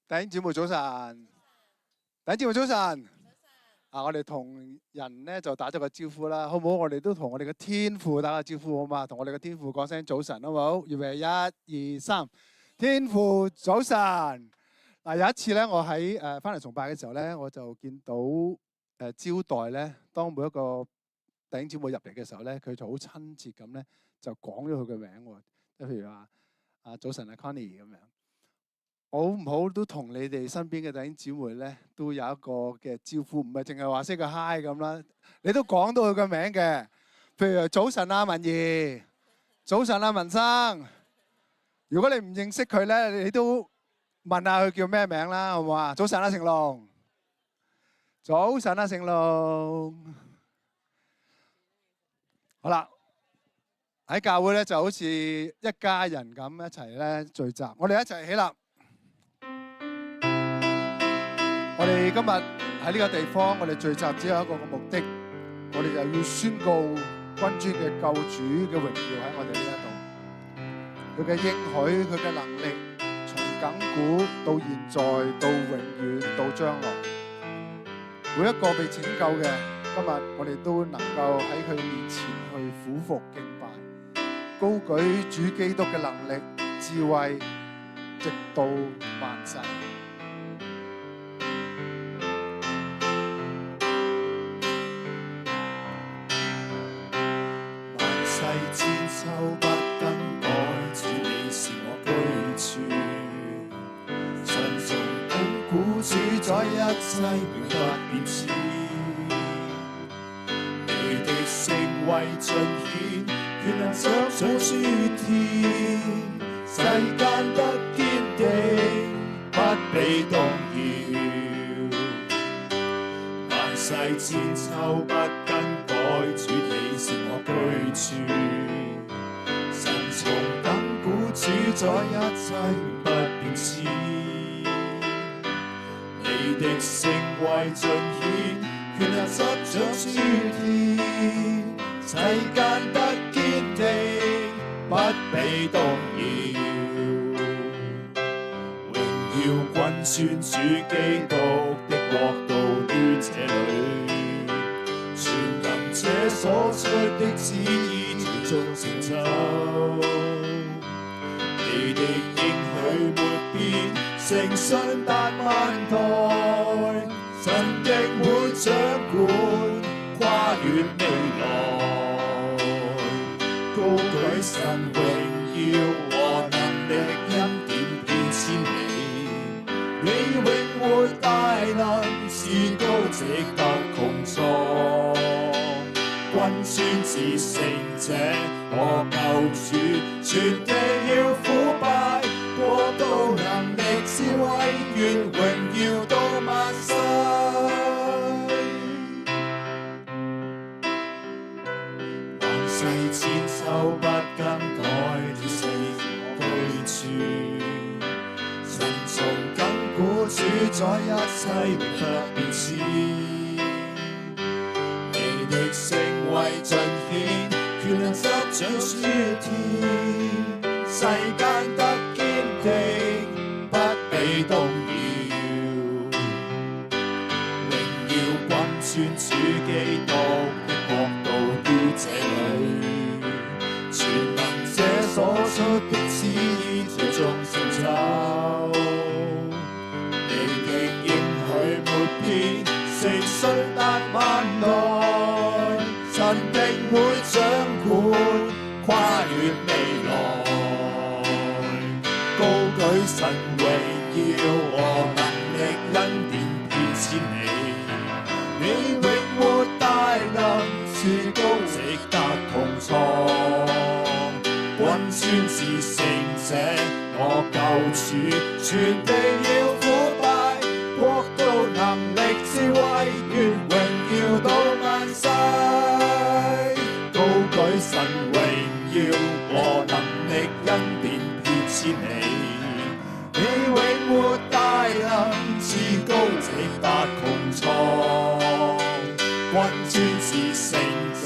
弟兄姊妹早晨，弟兄姊妹早晨。我哋同人咧就打咗個招呼啦，好唔好？我哋都同我哋嘅天父打個招呼好嘛？同我哋嘅天父講聲早晨，好唔好？預備1、2、3，天父早晨。有一次咧，我喺翻嚟崇拜嘅時候咧，我就見到招待咧，當每一個弟兄姊妹入嚟嘅時候咧，佢就好親切咁咧，就講咗佢嘅名喎，即係譬如話早晨Connie咁樣。好唔好都同你哋身邊嘅弟兄姊妹咧，都有一個嘅招呼，唔係淨係話識個 hi 咁啦。你都講到佢個名嘅，譬如早晨文儀，早晨文生。如果你唔認識佢咧，你都問下佢叫咩名啦，好唔好啊？早晨成龍，早晨成龍。好啦，喺教會咧就好似一家人咁一齊咧聚集，我哋一齊起立。我哋今日喺呢個地方，我哋聚集只有一個嘅目的，我哋就要宣告君尊嘅救主嘅榮耀喺我哋呢一度。佢嘅應許，佢嘅能力，從亙古到現在，到永遠，到將來，每一個被拯救嘅，今日我哋都能夠喺佢面前去俯伏敬拜，高舉主基督嘅能力、智慧，直到萬世。千秋不更改，主你是我居處。神從亙古主宰一切，永不變遷。你的聖位盡顯，權能掌掌諸天。世間得堅定，不被動搖。萬世千秋不更改，主你是我居處。神從亙古主宰一切，永不變遷。你的聖位盡顯，權能執掌諸天。世間得堅定，不被動搖。榮耀君尊主基督的國度於這裏。這所出的旨意最終成就，你的應許沒變，誠信達萬代，神定會掌管，跨越未來，高舉神榮耀和能力恩典遍千里，你永活大能，至高值得穹蒼。君尊至聖者，我救主，全地要俯拜，國度能力智慧，願榮耀到萬世。萬世千秋不更改，主是我居處。神從亙古主宰一切，永不變遷。你的聖位盡顯，權能執掌諸天，世間得堅定，不被動搖。榮耀君尊主基督的國度於這裏，全能者所出的旨意最終成就。你的應許沒變，誠信達萬代，神定會掌管，跨越未來，高舉神榮耀和能力恩典遍千里，你永活大能，至高值得穹蒼。君尊至聖者，我救主，全地要俯拜，國度能力智慧，願榮耀到萬世。高舉神榮耀和能力恩典遍千里，你永活大能，至高值得穹蒼。君尊至聖者，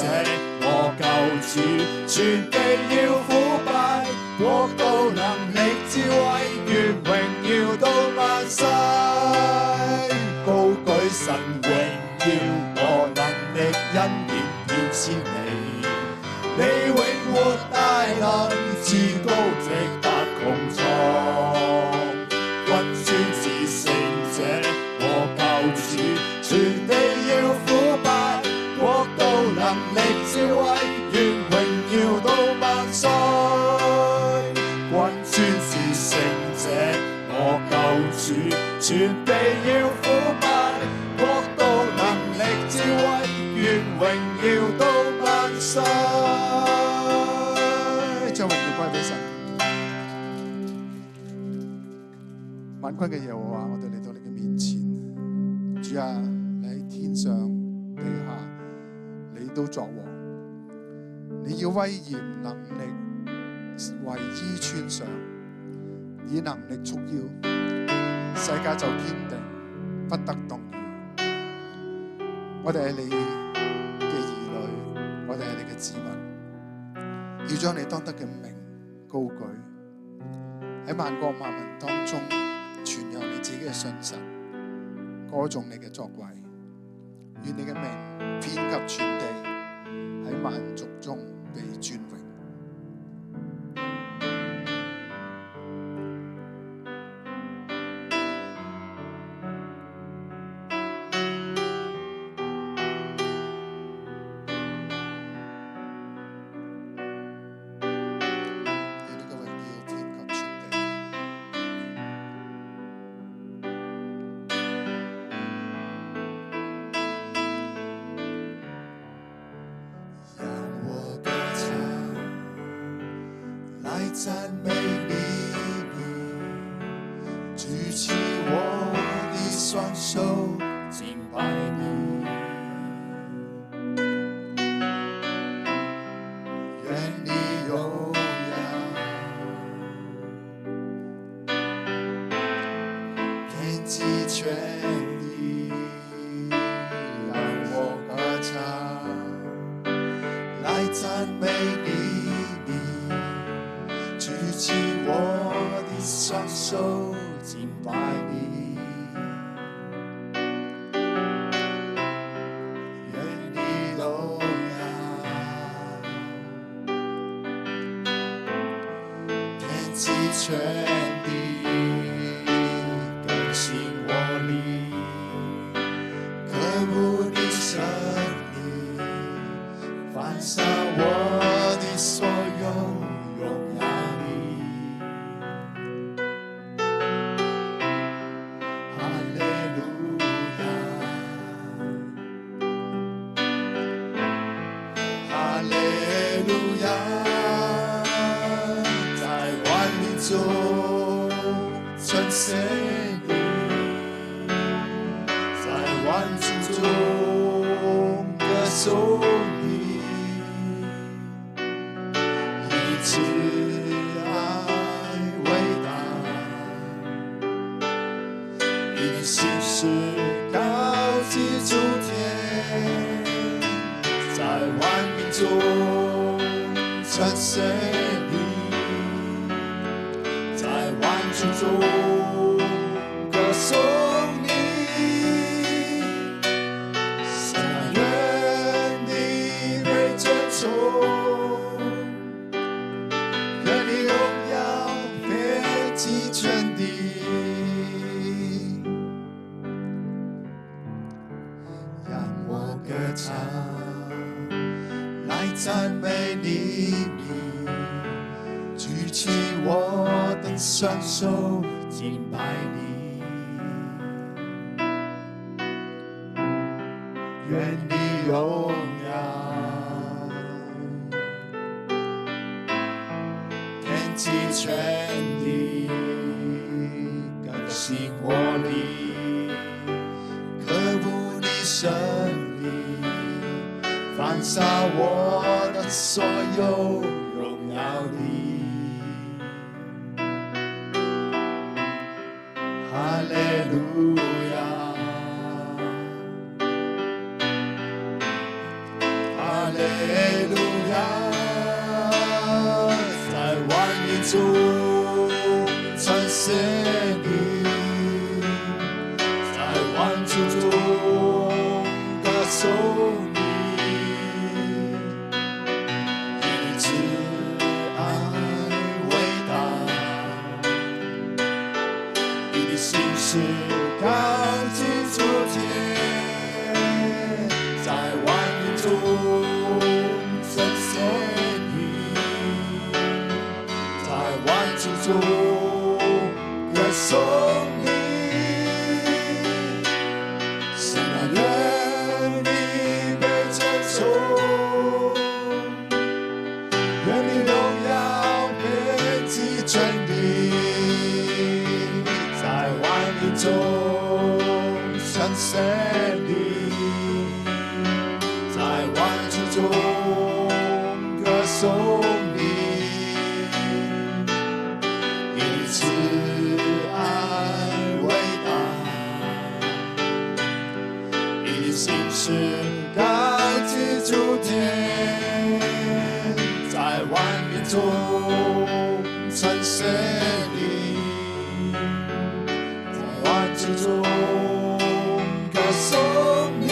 我救主，全地要俯拜，國度能力智慧，願榮耀到萬世。神榮耀和能力恩典遍千里，你永活大能，至高值得穹蒼。君尊是聖者，我救主，全地要腐敗，國度能力智慧，願榮耀到萬歲。君尊是聖者，我救主，全地要腐敗，國度能力智慧，願榮耀到萬歲。將榮耀歸俾神。萬軍嘅耶和華，我哋嚟到你嘅面前，主啊，你喺天上地下，你都作王，你要威嚴能力為衣穿上，以能力束腰，世界就堅定，不得動搖。我哋係你嘅兒女，我哋係你嘅子民，要將你當得嘅名高舉，喺萬國萬民當中傳揚你自己嘅信實，歌頌你嘅作為，願你嘅名遍及全地，喺萬族中被尊榮。讚美你名，舉起我的雙手，敬拜你。願你榮耀，天地全地，讓我歌唱，來讚美你。舉起我的雙手，敬拜你。願你榮耀，天地全地更新我靈，渴慕你生命，放下我的所有。讚美你名，舉起我的雙手，敬拜你。願你榮耀，天地全地更新我靈，渴慕你生命，放下我的所有，榮耀你。哈利路亞，哈利路亞，在萬民中稱謝你，在萬族中中称谢你，在万族中歌颂你。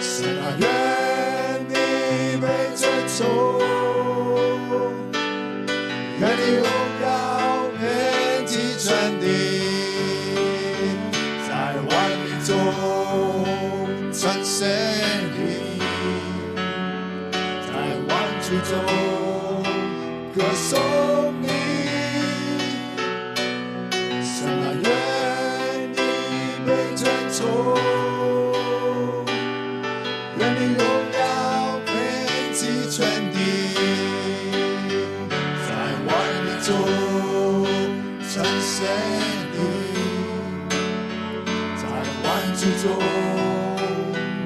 神啊，愿你被尊崇，愿你荣耀遍及全地，在万民中称谢你，在万族中歌颂你。神啊，愿你被尊崇，愿你荣耀遍及全地，在万民中称谢你，在万族中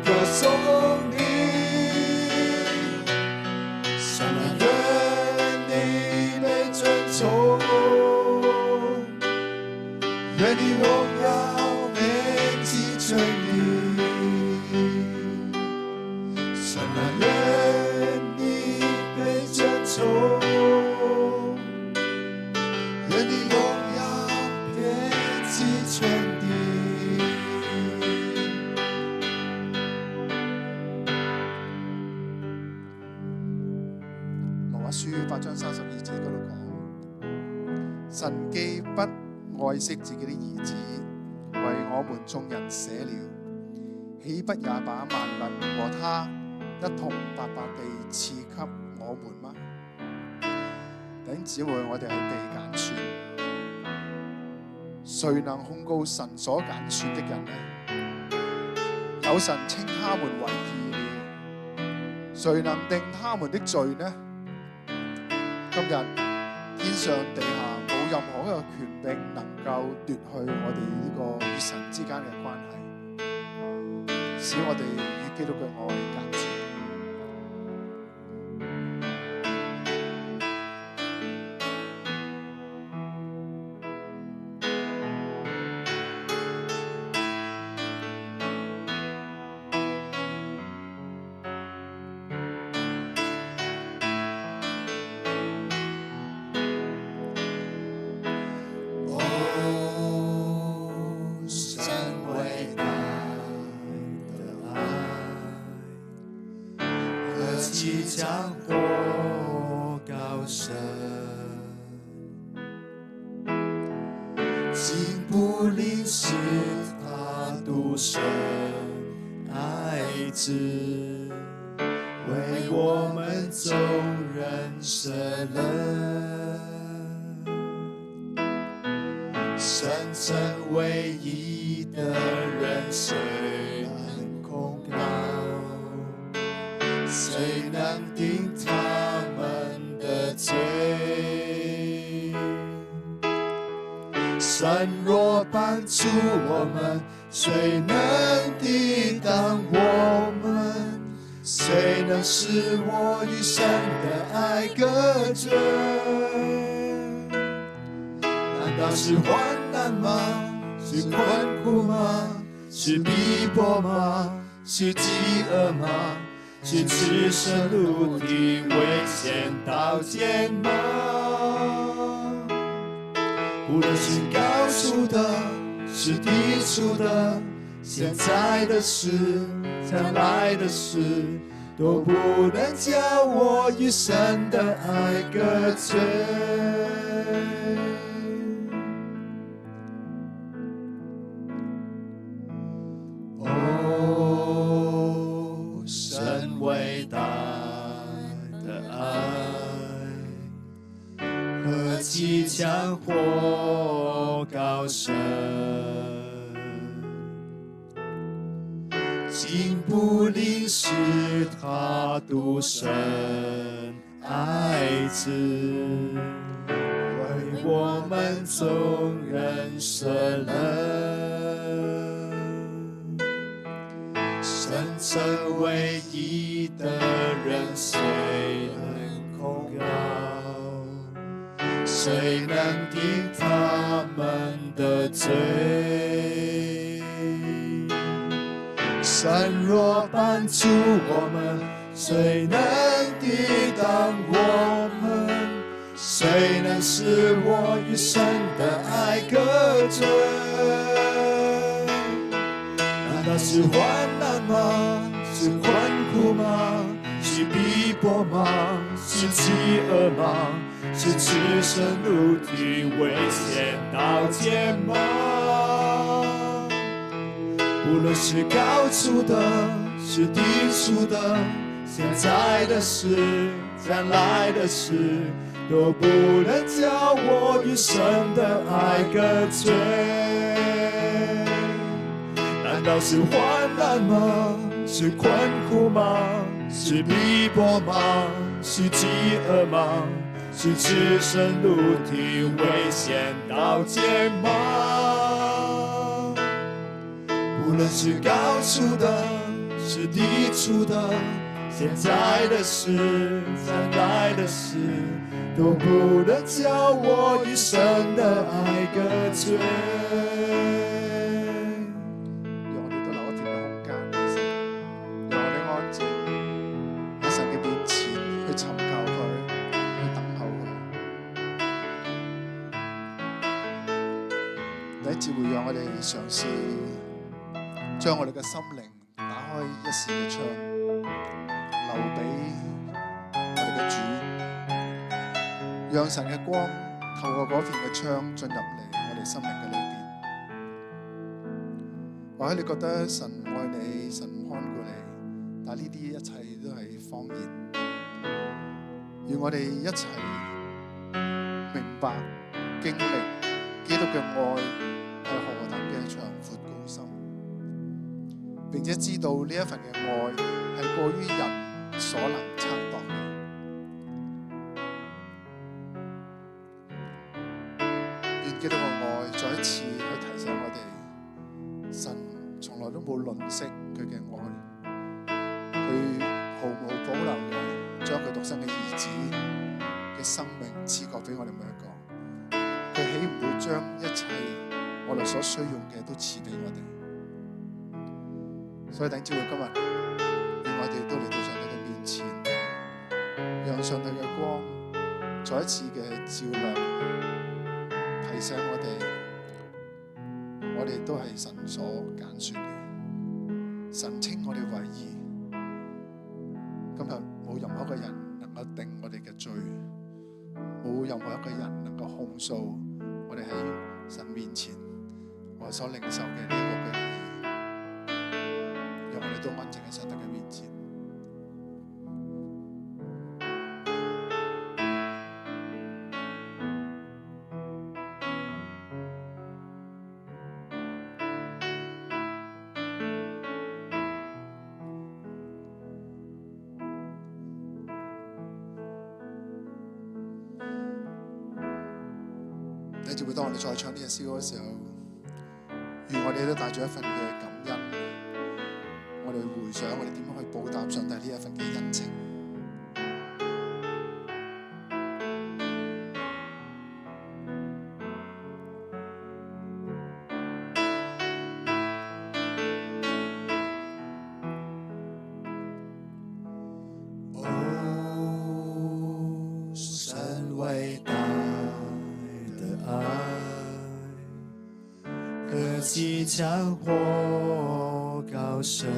歌颂你。神啊，愿你被尊崇，愿你荣耀遍及全地。神啊，愿你被尊崇，愿你荣耀遍及全地。羅馬書8章32節嗰度講：神既不愛惜自己的兒子，為我們眾人捨了，豈不也把萬物和他一同白白地賜給我們嗎？弟兄姊妹，我哋係被揀選，誰能控告神所揀選的人呢？有神稱他們為義了，誰能定他們的罪呢？今日天上地下冇任何一個權柄能夠奪去我哋呢個與神之間嘅關係，使我哋與基督嘅愛隔絕。即将火高升，竟不吝惜他独生爱子，为我们众人舍了，神称唯一的人，谁能控告？谁能定他们的罪？神若帮助我们，谁能抵挡我们？谁能使我与神的爱隔绝？难道是患难吗？是困苦吗？是逼迫吗？是饥饿吗？是赤身露体危险刀剑吗？无论是高处的，是低处的，现在的事，将来的事，都不能叫我与神的爱隔绝。伟大的爱，何其强火高升，竟不吝惜他独生爱子，为我们众人舍了。神称唯一的人，谁能控告？谁能定他们的罪？神若帮助我们，谁能抵挡我们？谁能使我与神的爱隔绝？难道是患难吗？是困苦吗？是逼迫吗？是饥饿吗？是赤身露体危险刀剑吗？无论是高处的，是低处的，现在的事，将来的事，都不能叫我与神的爱隔绝。难道是患难吗？是困苦吗？是逼迫吗？是饥饿吗？是赤身露体危险刀剑吗？无论是高处的，是低处的，现在的事，将来的事，都不能叫我与神的愛隔絕。讓我哋都留一段嘅空間俾神，讓我哋安靜喺神嘅面前去尋求佢，去等候佢。第一節會讓我哋嘗試將我哋嘅心靈打開一扇嘅窗，留俾我哋嘅主。讓神嘅光透過嗰片嘅窗進入嚟我哋心靈嘅裏邊。或者你覺得神唔愛你，神唔看顧你，但係呢啲一切都係謊言。願我哋一齊明白經歷基督嘅愛係何等嘅長闊高深，並且知道呢一份嘅愛係過於人所能測度嘅。基督嘅愛再一次去提醒我哋，神從來都冇吝嗇佢嘅愛，佢毫無保留嘅將佢獨生嘅兒子嘅生命賜過俾我哋每一個。佢豈唔會將一切我哋所需用嘅都賜俾我哋？所以弟兄姊妹，今日願我哋都嚟到上帝嘅面前，讓上帝嘅光再一次嘅照亮，提醒我哋都係神所揀選嘅，神稱我哋為義。今日冇任何一個人能夠定我哋嘅罪，冇任何一個人能夠控訴我哋喺神面前我哋所領受嘅呢個嘅義。讓我哋都安靜喺上帝嘅面前。你就會當我哋再唱呢隻詩歌嘅時候，願我哋都帶住一份嘅感恩，我哋回想我哋點樣去報答上帝呢一份嘅恩情。哦，神偉大何其強或高深，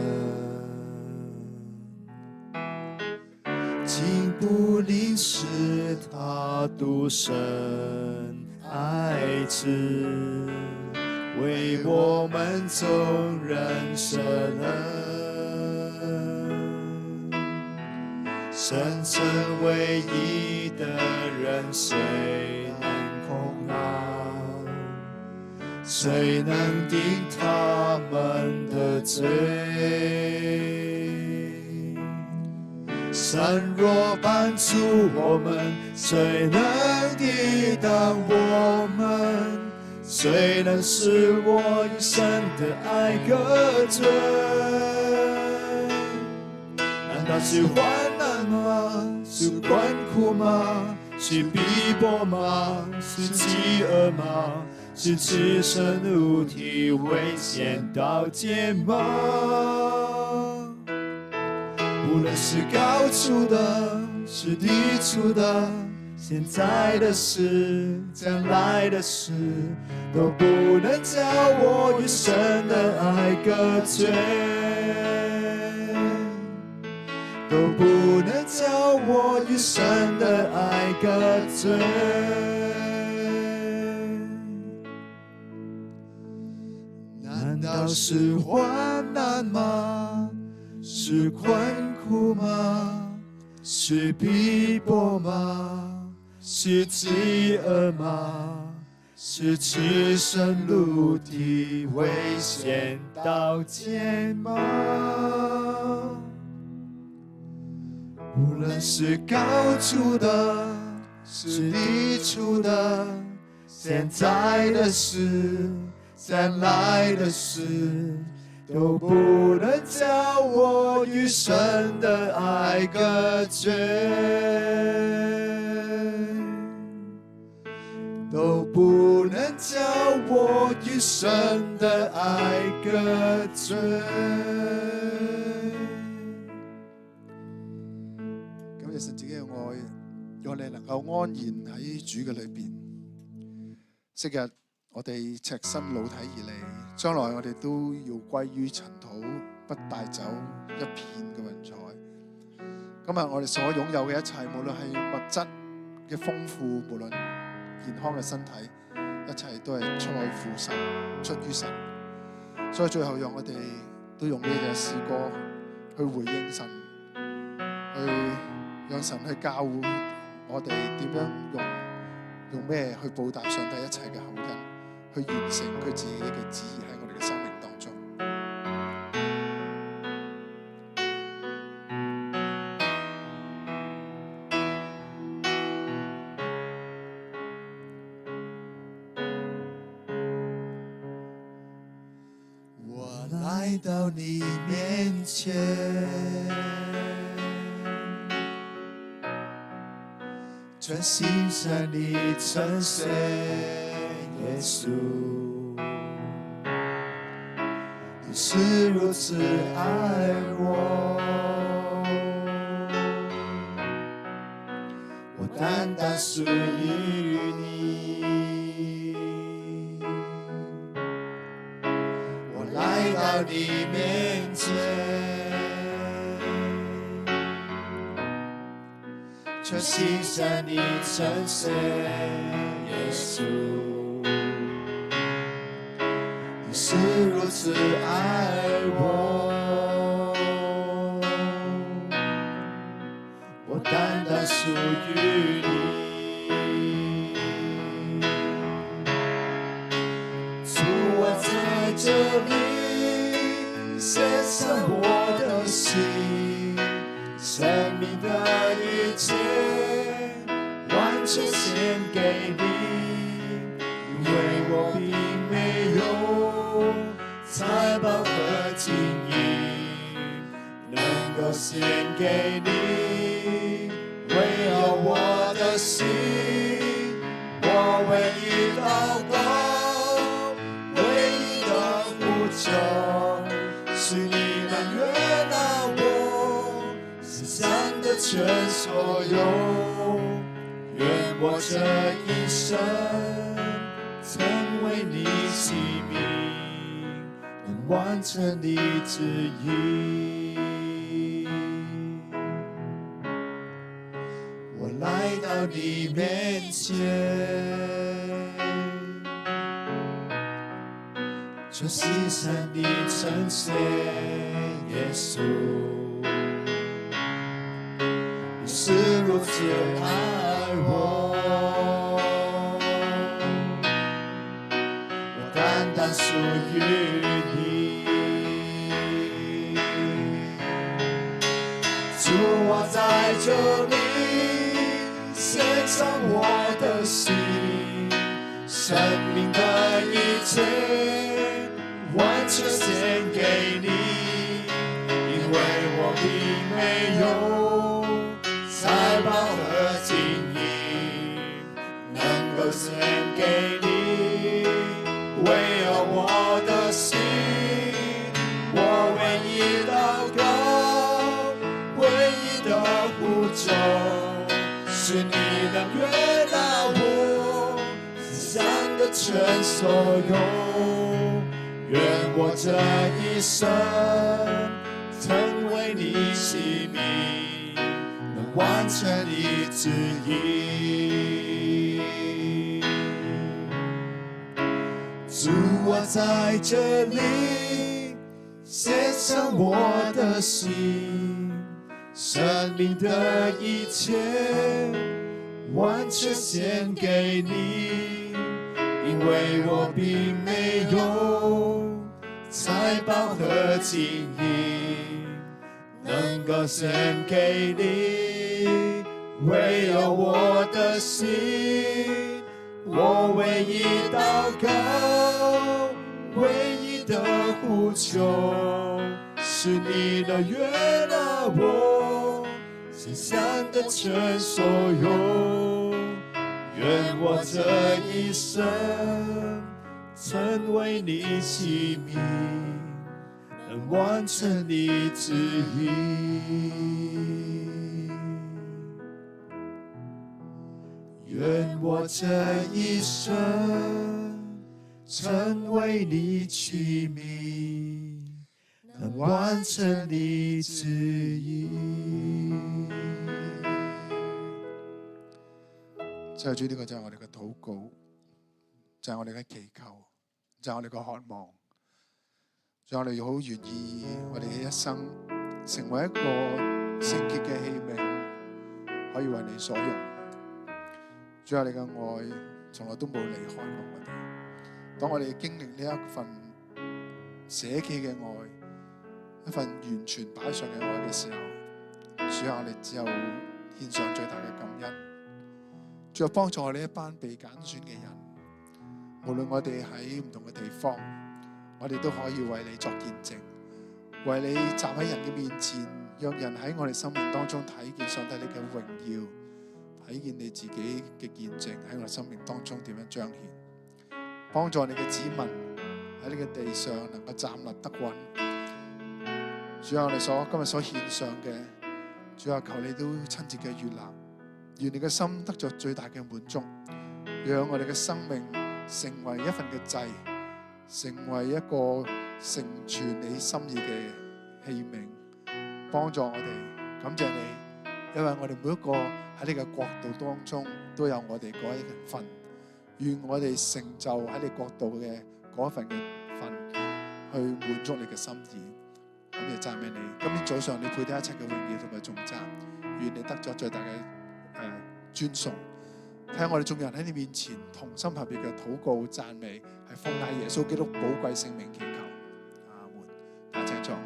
竟不吝惜他獨生愛子，為我們眾人捨恩。神成唯一的人，誰能控告？誰能定他們的罪？神若幫助我們，誰能抵擋我們？誰能使我與神的愛隔絕？難道是患難嗎？是困苦嗎？是逼迫嗎？是飢餓嗎？是赤身露體危險刀劍嗎？无论是高处的，是低处的，现在的事，将来的事，都不能叫我与神的爱隔绝，都不能叫我与神的爱隔绝。难道是患难吗？是困苦吗？是逼迫吗？是饥饿吗？是赤身露体危险刀剑吗？无论是高处的，是低处的，现在的事，将来的事，都不能叫我与神的爱隔绝，都不能叫我與神的愛隔絕。感謝神自己嘅愛，讓我哋能夠安然喺主嘅裏邊。昔日我哋赤身露體而嚟，將來我哋都要歸於塵土，不帶走一片嘅雲彩。今日我哋所擁有嘅一切，無論係物質嘅豐富，無論健康嘅身體，一切都係出乎神，出於神。所以最後讓我哋都用呢隻詩歌去回應神，去讓神去教會我哋點樣用咩去報答上帝一切嘅厚恩，去完成佢自己嘅旨意喺我哋嘅生命當中。我來到你面前，全心向你稱謝耶穌，你是如此愛我，我單單屬於你，我來到你面前，全心向你稱謝耶穌，你是如此愛我，我單單屬於你。主，我在這裡獻上我的心，生命的一切完全獻給你，因為我並沒有財寶和金銀能夠獻給你，唯有我的心，我唯一禱告，唯一的呼求，是你能悅納我思想的全所有，願我這一生成為你器皿，能完成你旨意。我來到你面前，全心向你稱謝耶穌，你是如此愛我，我單單屬於你。主，我在這裡獻上我的心，生命的一切完全獻給你，因為我並沒有財寶和金銀能夠獻給你，唯有我的心，我唯一禱告，全所有，願我這一生成為你器皿，能完成你旨意。主，我在這裏獻上我的心，生命的一切完全獻給你，因為我並沒有財寶和金銀能夠獻給你，唯有我的心，我唯一禱告，唯一的呼求，是你能悅納我心上的全所有，願我這一生成為你器皿，能完成你旨意。願我這一生成為你器皿，能完成你旨意。就主，呢個就係我哋嘅禱告，就係我哋嘅祈求，就係我哋嘅渴望。就我哋好願意，我哋嘅一生成為一個聖潔嘅器皿，可以為你所用。主啊，你嘅愛從來都冇離開過我哋。當我哋經歷呢一份捨棄嘅愛，一份完全擺上嘅愛嘅時候，主啊，我哋只有獻上最大嘅感恩。主啊，幫助我哋一班被揀選嘅人，無論我哋喺唔同嘅地方，我哋都可以為你作見證，為你站喺人嘅面前，讓人喺我哋生命當中睇見上帝你嘅榮耀，睇見你自己嘅見證喺我哋生命當中點樣彰顯，幫助你嘅子民喺呢個地上能夠站立得穩。主啊，我哋今日所獻上嘅，主啊，求你都親自嘅悅納，願你嘅心得着最大嘅滿足，讓我哋嘅生命成為一份嘅祭，成為一個成全你心意嘅器皿，幫助我哋。感謝你，因為我哋每一個喺你嘅國度當中都有我哋嗰一份，願我哋成就喺你國度嘅嗰一份嘅份，去滿足你嘅心意。咁亦讚美你，今天早上你配得一切嘅榮耀同埋頌讚，願你得咗最大嘅尊崇。睇下我哋眾人喺你面前同心合意嘅禱告讚美，係奉賴耶穌基督寶貴聖名祈求，阿門。大家請坐。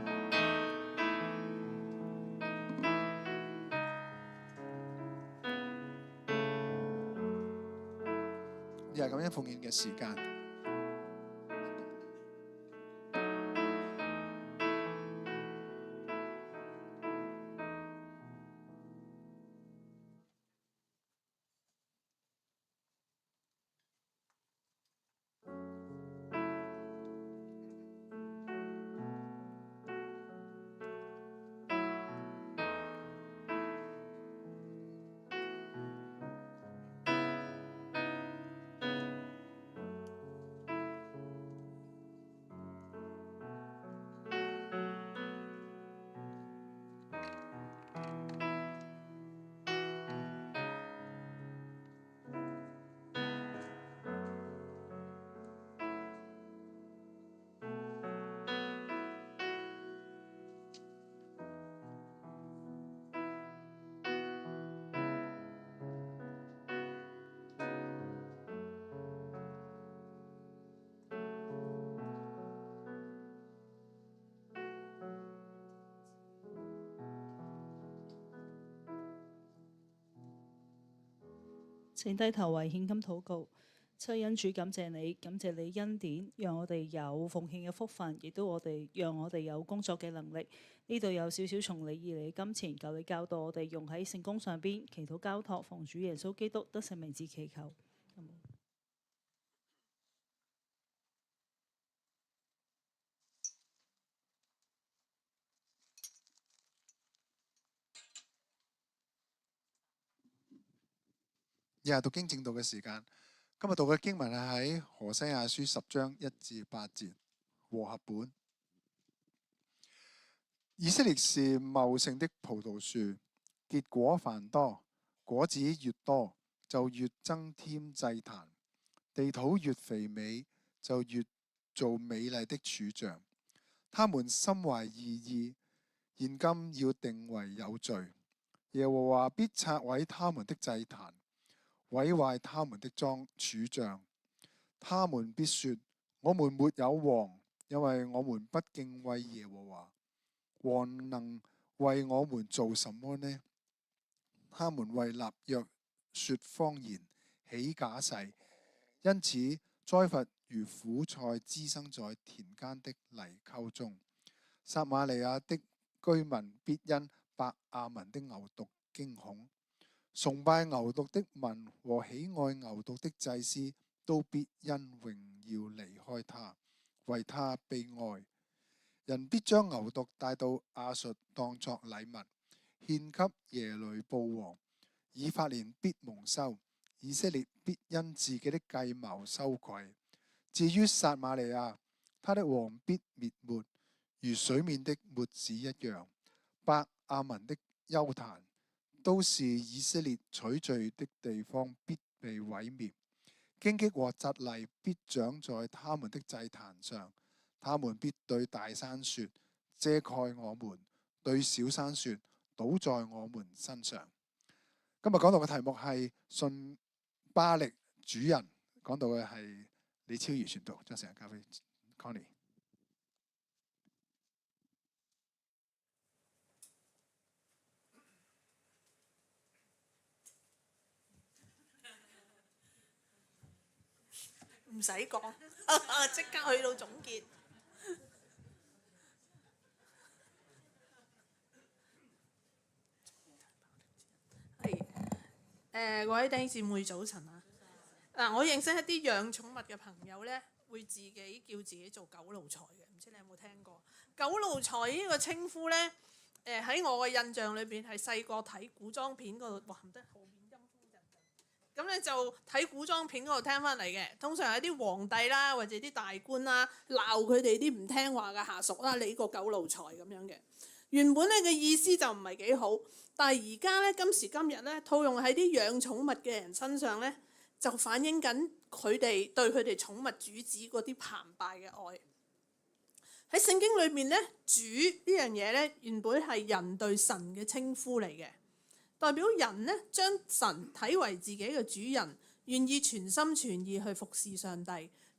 又係咁樣奉獻嘅時間。請低頭為獻金禱告。七恩主，感謝你，感謝你恩典，讓我哋有奉獻嘅福分，亦都讓我哋有工作嘅能力。呢度有少少從你而嚟嘅金錢，求你教導我哋用喺聖工上邊，祈禱交託，奉主耶穌基督得勝名字祈求。日日讀經正道嘅時間，今日讀嘅經文係喺何西阿書10章1至8節和合本。以色列是茂盛的葡萄樹，結果繁多，果子越多，就越增添祭壇；地土越肥美，就越做美麗的柱像。他們心懷二意，現今要定為有罪。耶和華必拆毀他們的祭壇，毀壞他們的柱像。他們必說：我們沒有王，因為我們不敬畏耶和華。王能為我們做什麼呢？他們為立約說謊言，起假誓，因此災罰如苦菜滋生在田間的泥溝中。撒瑪利亞的居民必因伯亞文的牛犢驚恐，崇拜牛犢的民和喜愛牛犢的祭司都必因榮耀離開他，為他悲哀。人必將牛犢帶到亞述當作禮物，獻給耶雷布王。以法蓮必蒙羞，以色列必因自己的計謀羞愧。至於撒瑪利亞，他的王必滅沒，如水面的沫子一樣。伯亞文的邱壇都是以色列取罪的地方，必被毀滅。荊棘和蒺藜必長在他們的祭壇上。他們必對大山說：遮蓋我們；對小山說：倒在我們身上。今日講到嘅題目係信巴力主人，講到嘅係李超儀傳道，將時間交俾 Connie。唔使講，即刻去到總結。各位弟兄姊妹早晨啊！我認識一啲養寵物嘅朋友呢，會自己叫自己做狗奴才嘅，唔知你有冇聽過？狗奴才呢個稱呼呢，喺我嘅印象裏邊係細個睇古裝片嗰度，哇唔得後面陰風陣陣，咁咧就睇古裝片嗰度聽翻嚟嘅。通常係啲皇帝啦，或者啲大官啦，鬧佢哋啲唔聽話嘅下屬啦，你個狗奴才咁樣嘅。原本咧嘅意思就唔係幾好，但係而家咧今時今日咧套用喺啲養寵物嘅人身上咧，就反映緊佢哋對佢哋寵物主子嗰啲澎湃嘅愛。喺聖經裏面咧，主呢樣嘢咧原本係人對神嘅稱呼嚟嘅，代表人咧將神睇為自己嘅主人，願意全心全意去服侍上帝。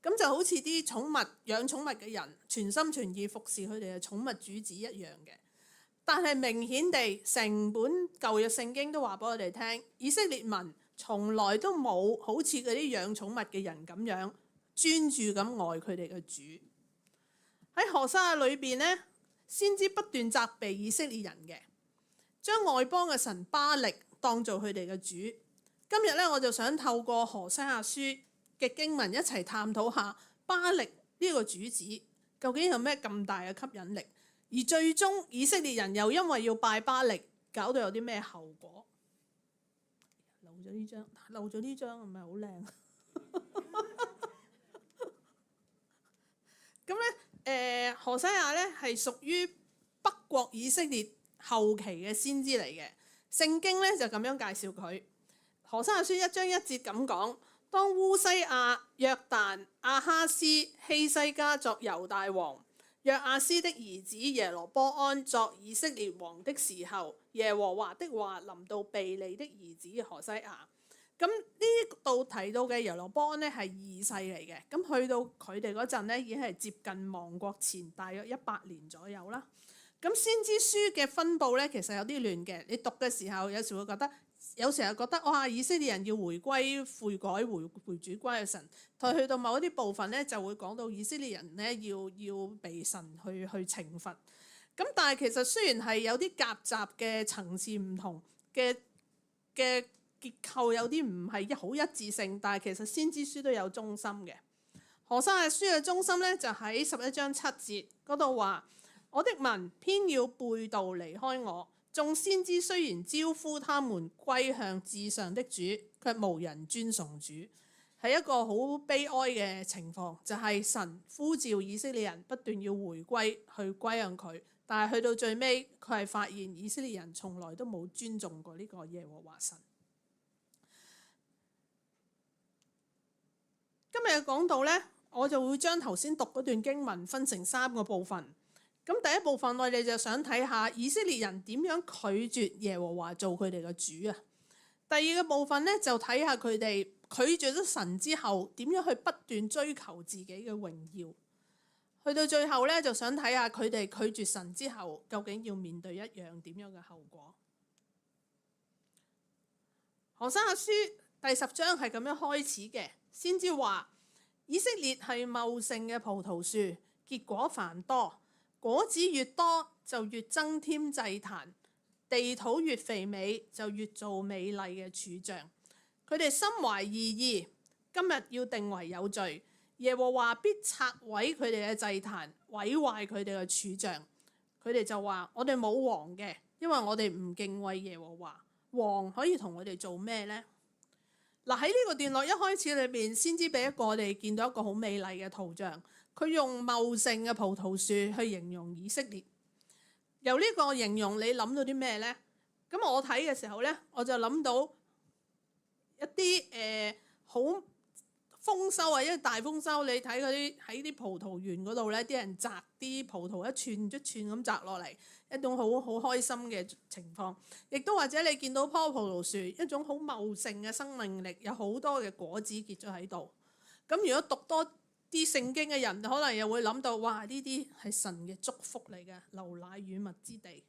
咁就好似啲寵物養寵物嘅人全心全意服侍佢哋嘅寵物主子一樣嘅。但係明顯地，成本舊約聖經都話俾我哋聽，以色列民從來都冇好似嗰啲養寵物嘅人咁樣專注咁愛佢哋嘅主。喺何西阿裏邊呢，先知不斷責備以色列人嘅，將外邦嘅神巴力當做佢哋嘅主。今日咧，我就想透過何西阿書嘅經文一齊探討下巴力呢個主子究竟有咩咁大嘅吸引力。而最終以色列人又因為要拜巴力，搞到有啲咩後果？漏咗呢張，唔係好靚。咁咧，何西阿咧係屬於北國以色列後期嘅先知嚟嘅。聖經咧就咁樣介紹佢。何西阿書1章1節咁講：當烏西亞、約但、亞哈斯、希西家作猶大王，約阿斯的兒子耶羅波安作以色列王的時候，耶和華的話臨到備利的兒子何西阿。咁呢度提到嘅耶羅波安呢係2世嚟嘅，咁去到佢哋嗰陣呢已經係接近亡國前大約100年左右啦。咁先知書嘅分佈呢其實有啲亂嘅，你讀嘅時候有時會覺得，有時候覺得哇，以色列人要回歸悔改回主歸嘅神，去到某一啲部分呢就會講到以色列人呢要被神去懲罰。咁但係其實雖然係有啲夾雜嘅層次唔同嘅結構有啲唔係好一致性，但係其實先知書都有中心嘅。何西阿書嘅中心呢，就喺11章7節嗰度話：我的民偏要背道離開我，眾先知雖然招呼他們歸向至上的主，卻無人尊崇主。係一個好悲哀嘅情況，就係神呼召以色列人不斷要回歸去歸向佢，但係去到最尾佢係發現以色列人從來都冇尊重過呢個耶和華神。今日嘅講道呢，我就會將頭先讀嗰段經文分成3個部分。咁第一部分我哋就想睇下以色列人點樣拒絕耶和華做佢哋嘅主啊。第二個部分呢，就睇下佢哋拒絕咗神之後點樣去不斷追求自己嘅榮耀。去到最後呢，就想睇下佢哋拒絕神之後究竟要面對一樣點樣嘅後果。何西阿書第10章係咁樣開始嘅，先知話以色列係茂盛嘅葡萄樹，結果繁多，果子越多就越增添祭壇，地土越肥美就越做美麗嘅柱像。佢哋心懷二意，今日要定為有罪，耶和華必拆毀佢哋嘅祭壇，毀壞佢哋嘅柱像。佢哋就話：我哋冇王嘅，因為我哋唔敬畏耶和華。王可以同我哋做咩呢？嗱，喺呢個段落一開始裏邊，先知俾一個我哋見到一個好美麗嘅圖像。佢用茂盛嘅葡萄樹去形容以色列。由呢個形容，你諗到啲咩呢？咁我睇嘅時候呢，我就諗到一啲好豐收啊，因為大豐收，你睇嗰啲喺啲葡萄園嗰度呢，啲人摘啲葡萄一串一串咁摘落嚟，一種好開心嘅情況。亦都或者你見到棵葡萄樹一種好茂盛嘅生命力，有好多嘅果子結咗喺度。咁如果讀多啲聖經嘅人，可能又會諗到，哇！呢啲係神嘅祝福嚟嘅，流奶與蜜之地。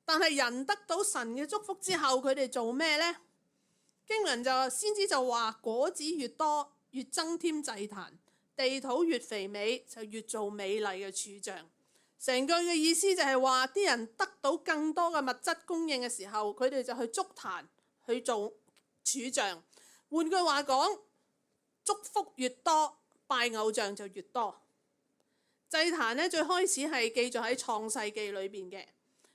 但係人得到神嘅祝福之後，佢哋做咩呢？經文就先知就話：果子越多，越增添祭壇；地土越肥美，就越做美麗嘅柱像。成句嘅意思就係話，啲人得到更多嘅物質供應嘅時候，佢哋就去築壇去做柱像。換句話講，祝福越多，拜偶像就越多。祭壇呢，最開始係記載喺創世記裏邊嘅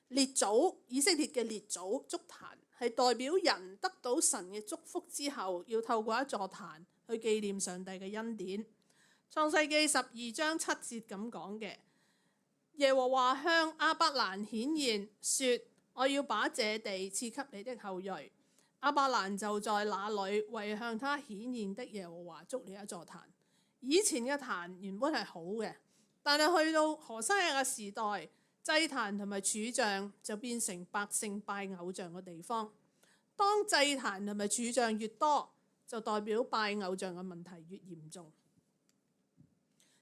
列祖，以色列嘅列祖築壇係代表人得到神嘅祝福之後，要透過一座壇去紀念上帝嘅恩典。創世記12章7節咁講嘅，耶和華向亞伯蘭顯現，說：我要把這地賜給你的後裔。亞伯蘭就在那裏為向他顯現的耶和華築了一座壇。以前嘅壇原本係好嘅，但係去到何西阿嘅時代，祭壇同埋柱像就變成百姓拜偶像嘅地方。當祭壇同埋柱像越多，就代表拜偶像嘅問題越嚴重。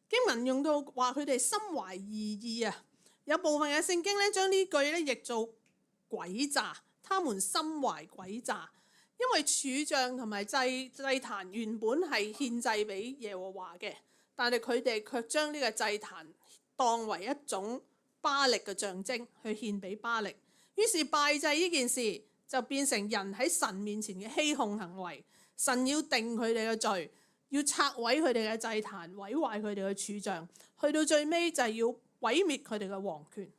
經文用到話佢哋心懷二意啊，有部分嘅聖經咧將呢句咧譯做詭詐，他們心懷詭詐。因為柱像同埋祭壇原本係獻祭俾耶和華嘅，但係佢哋卻將呢個祭壇當為一種巴力嘅象徵去獻俾巴力，於是拜祭呢件事就變成人喺神面前嘅欺哄行為。神要定佢哋嘅罪，要拆毀佢哋嘅祭壇，毀壞佢哋嘅柱像，去到最尾就係要毀滅佢哋嘅王權。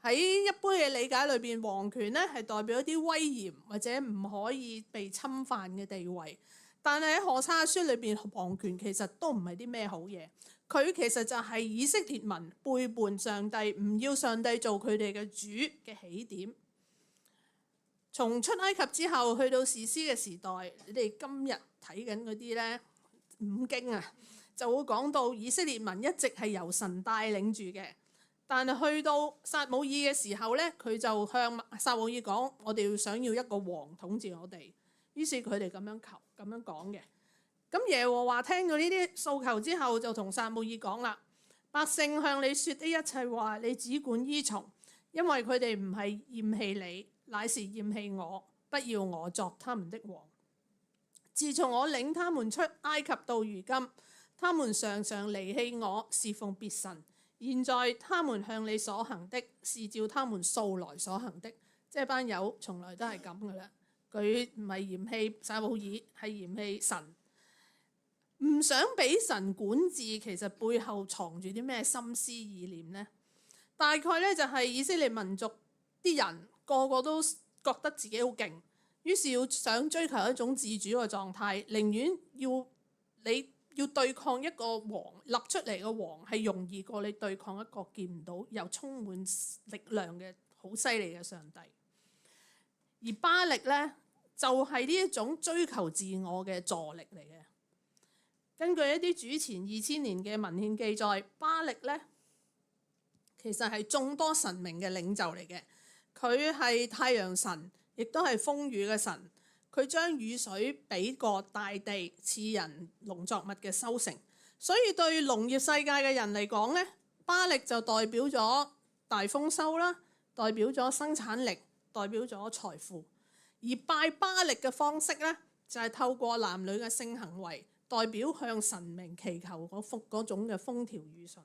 喺一般嘅理解裏邊，王權咧係代表一啲威嚴或者唔可以被侵犯嘅地位。但係喺何西阿書裏邊，王權其實都唔係啲咩好嘢。佢其實就係以色列民背叛上帝，唔要上帝做佢哋嘅主嘅起點。從出埃及之後去到士師嘅時代，你哋今日睇緊嗰啲咧五經啊，就會講到以色列民一直係由神帶領住嘅。但係去到撒母耳嘅時候咧，佢就向撒母耳講：我哋想要一個王統治我哋。於是佢哋咁樣求，咁樣講嘅。咁耶和華聽到呢啲訴求之後，就同撒母耳講啦：百姓向你說的一切話，你只管依從，因為佢哋唔係厭棄你，乃是厭棄我，不要我作他們的王。自從我領他們出埃及到如今，他們常常離棄我，侍奉別神。現在他們向你所行的，是照他們素來所行的。即係班友從來都係咁噶啦。佢唔係嫌棄撒母耳，係嫌棄神，唔想俾神管治。其實背後藏住啲咩心思意念呢？大概咧就係以色列民族啲人個個都覺得自己好勁，於是要想追求一種自主嘅狀態，寧願你要對抗一個王立出嚟嘅王，係容易過你對抗一個見唔到又充滿力量嘅好犀利嘅上帝。而巴力呢，就係呢一種追求自我嘅助力嚟嘅。根據一啲主前2000年嘅文獻記載，巴力呢其實係眾多神明嘅領袖嚟嘅。佢係太陽神，亦都係風雨嘅神。佢將雨水俾過大地，賜人農作物嘅收成。所以對農業世界嘅人嚟講呢，巴力就代表咗大豐收啦，代表咗生產力，代表咗財富。而拜巴力嘅方式呢，就係透過男女嘅性行為，代表向神明祈求嗰種嘅風調雨順。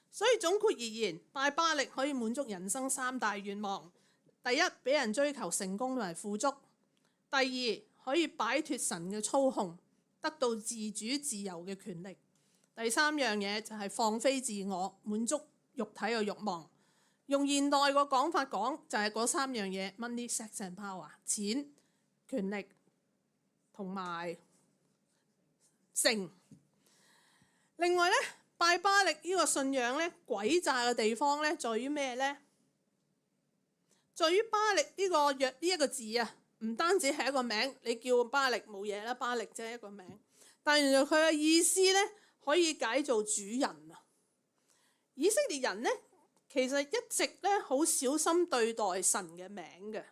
所以總括而言，拜巴力可以滿足人生3大願望：第一，俾人追求成功同埋富足；第二，可以擺脫神嘅操控，得到自主自由嘅權力；第三樣嘢就係放飛自我，滿足肉體嘅慾望。用現代個講法講，就係嗰3樣嘢 ：money、sex and power， 錢、權力同埋性。另外呢，拜巴力呢個信仰呢，詭詐嘅地方呢，在於咩呢？在於巴力呢一個字啊，唔單止係一個名，你叫巴力冇嘢啦，巴力即係一個名。但原來佢嘅意思呢，可以解做主人啊。以色列人呢，其實一直咧好小心對待神嘅名嘅。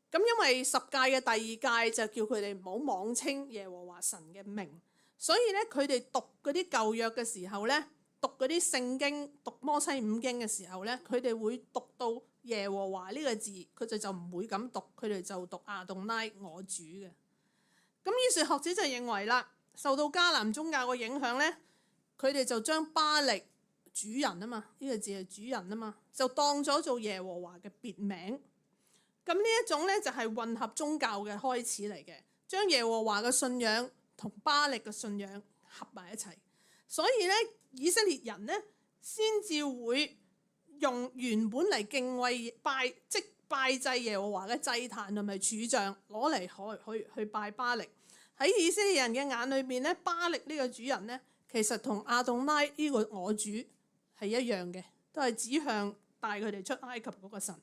咁因為10誡嘅第2誡就叫佢哋唔好妄稱耶和華神嘅名，所以咧佢哋讀嗰啲舊約嘅時候咧，讀嗰啲聖經、讀摩西五經嘅時候咧，佢哋會讀到耶和華呢個字，佢哋就唔會咁讀，佢哋就讀亞東拉我主嘅。咁於是學者就認為啦，受到迦南宗教嘅影響咧，佢哋就將巴力主人啊嘛，呢個字係主人啊嘛，就當咗做耶和華嘅別名。咁呢一種咧就係混合宗教嘅開始嚟嘅，將耶和華嘅信仰同巴力嘅信仰合埋一齊。所以咧，以色列人咧先至會用原本嚟敬畏拜祭耶和華嘅祭壇同埋柱像攞嚟去拜巴力。喺以色列人嘅眼裏邊咧，巴力呢個主人咧，其實同亞東拉呢個我主係一樣嘅，都係指向帶佢哋出埃及嗰個神。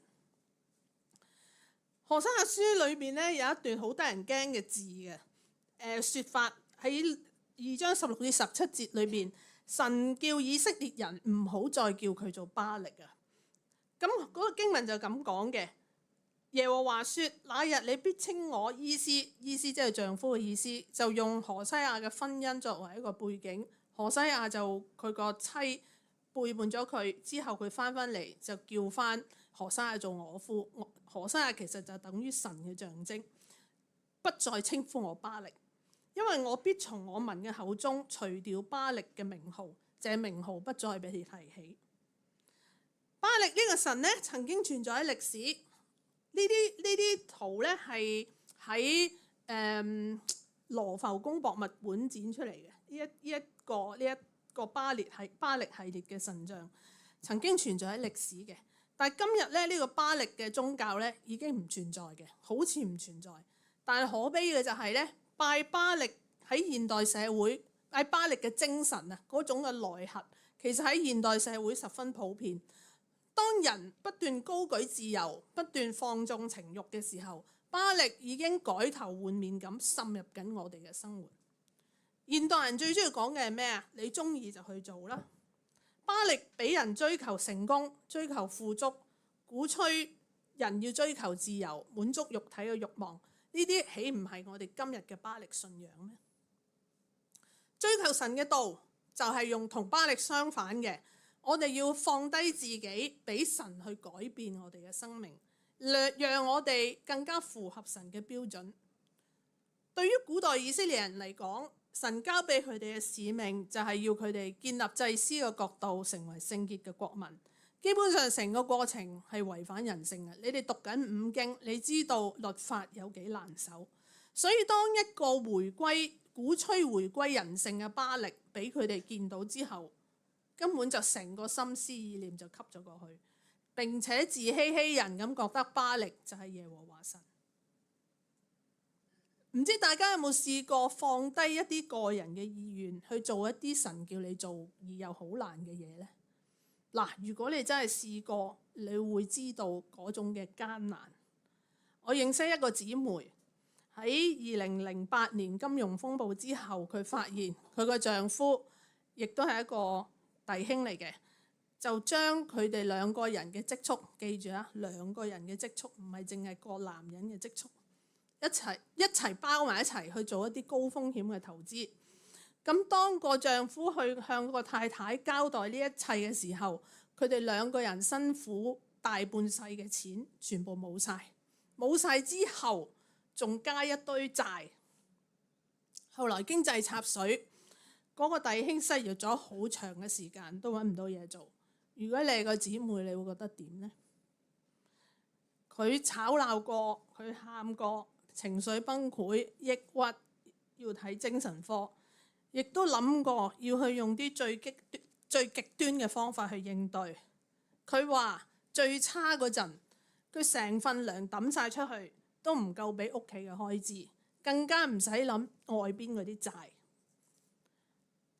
何西阿書裏邊咧有一段好得人驚嘅字嘅説法，喺2章16至17節裏邊，神叫以色列人唔好再叫佢做巴力啊。咁嗰個經文就咁講嘅，耶和華說：那日你必稱我伊斯，伊斯即係丈夫嘅意思，就用何西阿嘅婚姻作為一個背景。何西阿就佢個妻背叛咗佢之後，佢翻嚟就叫翻何西阿做我夫。何西阿其實就等於神嘅象徵，不再稱呼我巴力，因為我必從我民嘅口中除掉巴力嘅名號，這名號不再被提起。巴力呢個神呢，曾經存在喺歷史，呢啲圖呢係喺羅浮宮博物館展出嚟嘅。呢一個巴力系列嘅神像曾經存在喺歷史嘅，但係今日咧呢個巴力嘅宗教咧已經唔存在嘅，好似唔存在。但係可悲嘅就係咧，拜巴力喺現代社會，拜巴力嘅精神啊，嗰種嘅內核，其實喺現代社會十分普遍。當人不斷高舉自由，不斷放縱情慾嘅時候，巴力已經改頭換面咁滲入緊我哋嘅生活。現代人最中意講嘅係咩啊？你中意就去做啦。巴力俾人追求成功、追求富足，鼓吹人要追求自由、滿足肉體嘅慾望，呢啲豈唔係我哋今日嘅巴力信仰咩？追求神嘅道就係用同巴力相反嘅，我哋要放低自己，俾神去改變我哋嘅生命，讓我哋更加符合神嘅標準。對於古代以色列人嚟講，神交俾佢哋嘅使命就係要佢哋建立祭司嘅國度，成為聖潔嘅國民。基本上成個過程係違反人性嘅。你哋讀緊五經，你知道律法有幾難守。所以當一個鼓吹回歸人性嘅巴力俾佢哋見到之後，根本就成個心思意念就吸咗過去，並且自欺欺人咁覺得巴力就係耶和華神。唔知大家有冇試過放低一啲個人嘅意願去做一啲神叫你做而又好難嘅嘢呢？嗱，如果你真係試過，你會知道嗰種嘅艱難。我認識一個姊妹喺2008年金融風暴之後，佢發現佢個丈夫亦都係一個弟兄嚟嘅，就將佢哋兩個人嘅積蓄，記住啊，兩個人嘅積蓄，唔係淨係個男人嘅積蓄，一齊包埋一齊去做一啲高風險嘅投資。咁當個丈夫去向個太太交代呢一切嘅時候，佢哋兩個人辛苦大半世嘅錢全部冇晒，冇晒之後仲加一堆債。後來經濟插水，嗰個弟兄失業咗好長嘅時間都揾唔到嘢做。如果你係個姊妹，你會覺得點呢？佢吵鬧過，佢喊過，情緒崩潰、抑鬱，要睇精神科，亦都諗過要去用啲最極端嘅方法去應對。佢話最差嗰陣，佢成份糧抌晒出去，都唔夠俾屋企嘅開支，更加唔使諗外邊嗰啲債。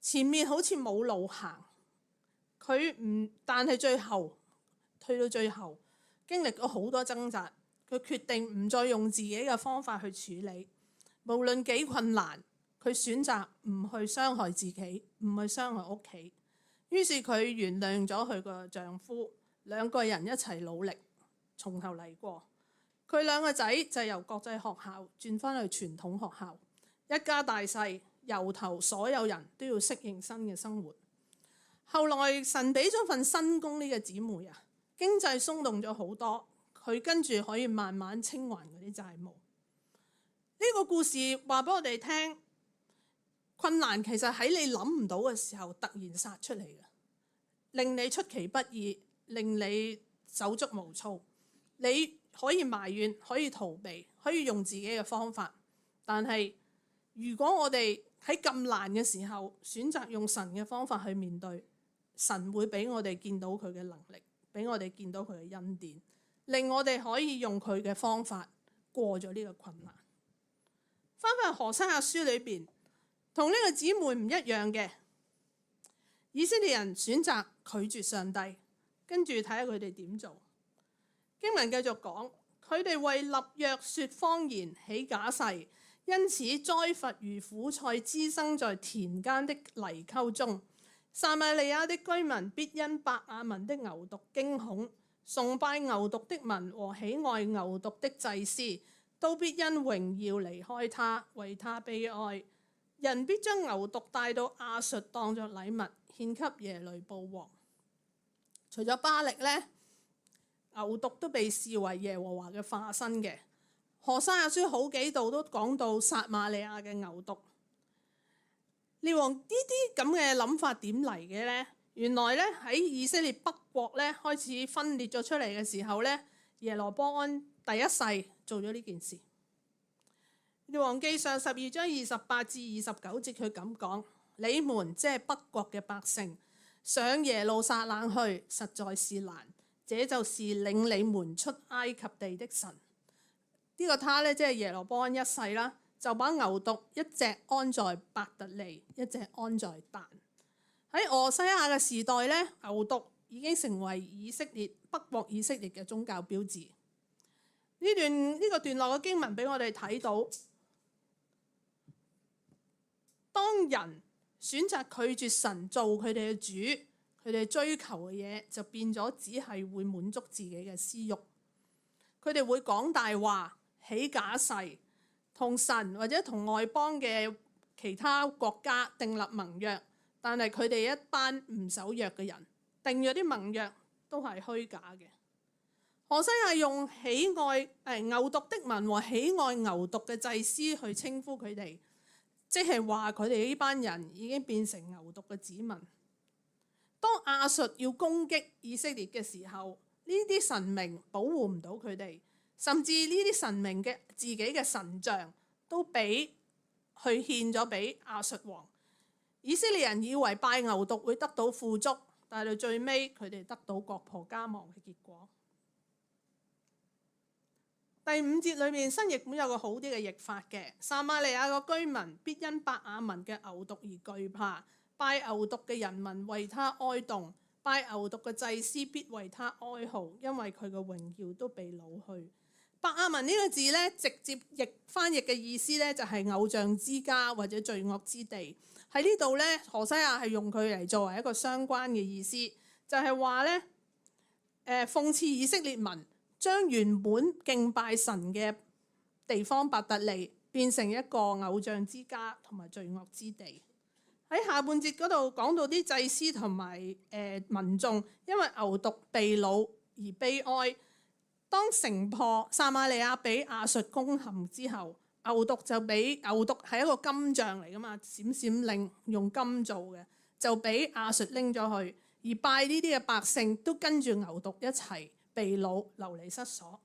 前面好似冇路行，但係退到最後，經歷咗好多掙扎，佢決定唔再用自己嘅方法去處理，無論幾困難，佢選擇唔去傷害自己，唔去傷害屋企。於是佢原諒咗佢個丈夫，兩個人一齊努力，從頭嚟過。佢兩個仔就由國際學校轉返去傳統學校，一家大細由頭所有人都要適應新嘅生活。後來神俾咗份新工，呢個姊妹啊，經濟鬆動咗好多，佢跟住可以慢慢清還嗰啲債務。呢個故事話俾我哋聽，困難其實喺你諗唔到嘅時候突然殺出嚟嘅，令你出其不意，令你手足無措。你可以埋怨，可以逃避，可以用自己嘅方法，但係如果我哋喺咁難嘅時候選擇用神嘅方法去面對，神會俾我哋見到佢嘅能力，俾我哋見到佢嘅恩典，令我哋可以用佢嘅方法過咗呢個困難。翻返何西阿書裏邊，同呢個姊妹唔一樣嘅，以色列人選擇拒絕上帝，跟住睇下佢哋點做。經文繼續講，佢哋為立約說謊言，起假誓，因此災罰如苦菜滋生在田間的泥溝中。撒瑪利亞的居民必因伯亞文的牛犢驚恐，崇拜牛犢的民和喜愛牛犢的祭司都必因榮耀離開他，為他悲哀。人必將牛犢帶到亞述當作禮物獻給耶雷布王。除咗巴力呢，牛犢都被視為耶和華嘅化身嘅。何西阿書好幾度都講到撒瑪利亞嘅牛犢。列王呢啲咁嘅諗法點嚟嘅呢？原來咧喺以色列北國咧開始分裂咗出嚟嘅時候咧，耶羅波安第一世做咗呢件事。列王記上12章28至29節，佢咁講：你們即係北國嘅百姓，上耶路撒冷去，實在是難。這就是領你們出埃及地的神。呢個他咧即係耶羅波安一世啦，就把牛犢一隻安在伯特利，一隻安在但。喺俄西亞嘅時代咧，牛犢已經成為以色列北國以色列嘅宗教標誌。呢個段落嘅經文俾我哋睇到，當人選擇拒絕神做佢哋嘅主，佢哋追求嘅嘢就變咗只係會滿足自己嘅私欲。佢哋會講大話、起假誓，同神或者同外邦嘅其他國家訂立盟約，但係佢哋一班唔守約嘅人，定咗啲盟約都係虛假嘅。何西阿用喜愛牛犢的民和喜愛牛犢嘅祭司去稱呼佢哋，即係話佢哋呢班人已經變成牛犢嘅子民。當亞述要攻擊以色列嘅時候，呢啲神明保護唔到佢哋，甚至呢啲神明嘅自己嘅神像都俾去獻咗俾亞述王。以色列人以為拜牛犢會得到富足，但係到最尾佢哋得到國破家亡嘅結果。第5節裏面新譯本有個好啲嘅譯法嘅，撒瑪利亞個居民必因伯亞文嘅牛犢而懼怕，拜牛犢嘅人民為他哀慟，拜牛犢嘅祭司必為他哀號，因為佢嘅榮耀都被擄去。伯亞文呢個字咧，直接翻譯嘅意思咧就係偶像之家或者罪惡之地。喺呢度咧，何西亞係用佢嚟作為一個相關嘅意思，就係話咧，諷刺以色列民將原本敬拜神嘅地方伯特利變成一個偶像之家同埋罪惡之地。喺下半節嗰度講到啲祭司同埋民眾因為牛犢被擄而悲哀。當城破，撒瑪利亞俾亞述攻陷之後，牛犢係一個金像嚟噶嘛，閃閃令用金做嘅，就俾亞述拎咗去，而拜呢啲嘅百姓都跟住牛犢一齊被擄流離失所。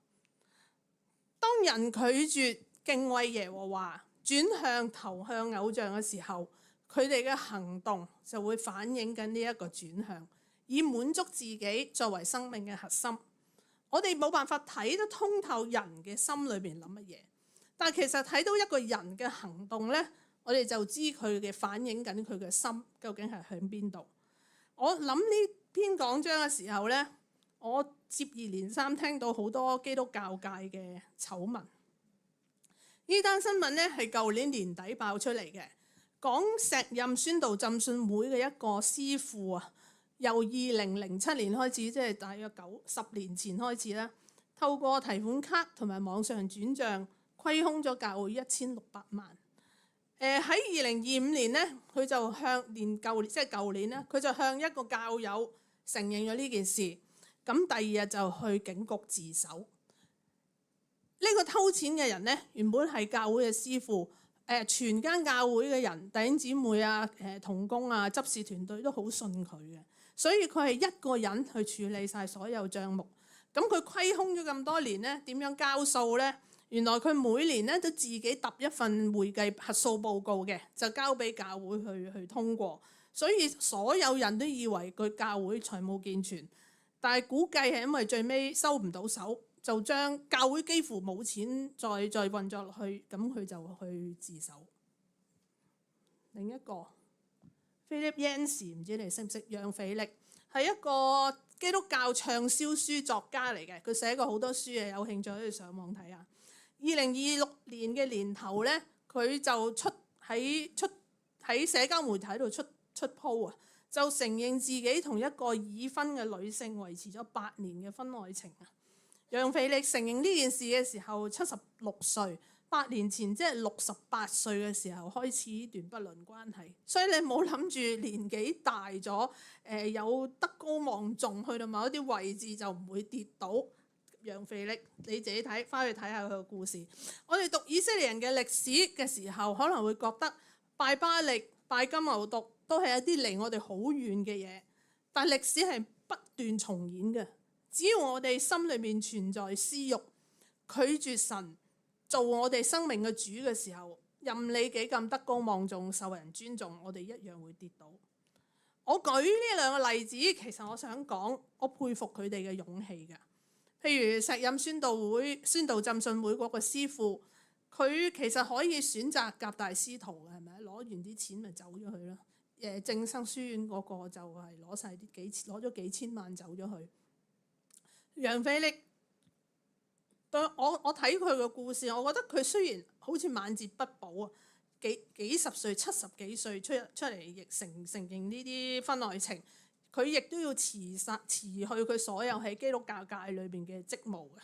當人拒絕敬畏耶和華，轉向投向偶像嘅時候，佢哋嘅行動就會反映緊呢一個轉向，以滿足自己作為生命嘅核心。我哋冇辦法睇得通透人嘅心裏邊諗乜嘢，但其實睇到一個人嘅行動呢，我哋就知佢嘅反映緊佢嘅心究竟係向邊度。我諗呢篇講章嘅時候呢，我接二連三聽到好多基督教界嘅醜聞。呢單新聞呢係舊年年底爆出嚟嘅，講石蔭宣道浸信會嘅一個師傅啊，由2007年開始，即係大約10年前開始啦，透過提款卡同埋網上轉帳虧空咗教會1600萬。喺2025年呢，佢就向舊年呢，佢就向一個教友承認咗呢件事。咁第二日就去警局自首。呢個偷錢嘅人呢，原本係教會嘅師傅，全間教會嘅人、弟兄姊妹啊、同工啊、執事團隊都好信佢嘅。所以佢係一個人去處理晒所有帳目。咁佢虧空咗咁多年呢，點樣交數呢？原來佢每年呢都自己揼一份會計核數報告嘅，就交俾教會去通過。所以所有人都以為佢教會財務健全，但係估計係因為最尾收唔到手，就將教會幾乎冇錢再運作落去，咁佢就去自首。另一個。Philip Yancey 唔知你識唔識？楊腓力係一個基督教暢銷書作家嚟嘅，佢寫過好多書嘅，有興趣可以上網睇下。2026年嘅年頭咧，佢就喺社交媒體度出 po 啊，就承認自己同一個已婚嘅女性維持咗8年嘅婚外情啊。楊腓力承認呢件事嘅時候76歲。8年前即係68歲嘅時候開始呢段不倫關係，所以你冇諗住年紀大咗，有德高望重，去到某一啲位置就唔會跌倒。楊腓力你自己睇，翻去睇下佢個故事。我哋讀以色列人嘅歷史嘅時候，可能會覺得拜巴力、拜金牛犢都係一啲離我哋好遠嘅嘢，但歷史係不斷重演嘅。只要我哋心裏面存在私欲，拒絕神做我哋生命嘅主嘅時候，任你幾咁德高望重、受人尊重，我哋一樣會跌倒。我舉呢兩個例子，其實我想講，我佩服佢哋嘅勇氣㗎。譬如石蔭宣道浸信會嗰個師傅，佢其實可以選擇夾大師徒嘅，係咪？攞完啲錢咪走咗去咯。正生書院嗰個就係攞咗幾千萬走咗去。楊腓力。我睇佢嘅故事，我覺得佢雖然好似晚節不保啊，幾十歲、70幾歲出嚟亦承認呢啲婚外情，佢亦都要辭去佢所有喺基督教界裏邊嘅職務嘅。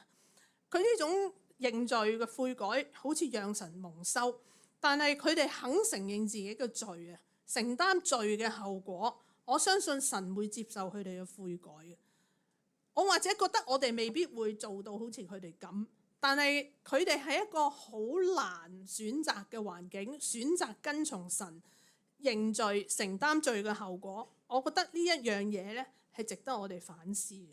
佢呢種認罪嘅悔改，好似讓神蒙羞，但係佢哋肯承認自己嘅罪啊，承擔罪嘅後果，我相信神會接受佢哋嘅悔改嘅。我或者覺得我哋未必會做到好似佢哋咁，但係佢哋係一個好難選擇嘅環境，選擇跟從神認罪、承擔罪嘅後果。我覺得呢一樣嘢咧係值得我哋反思嘅。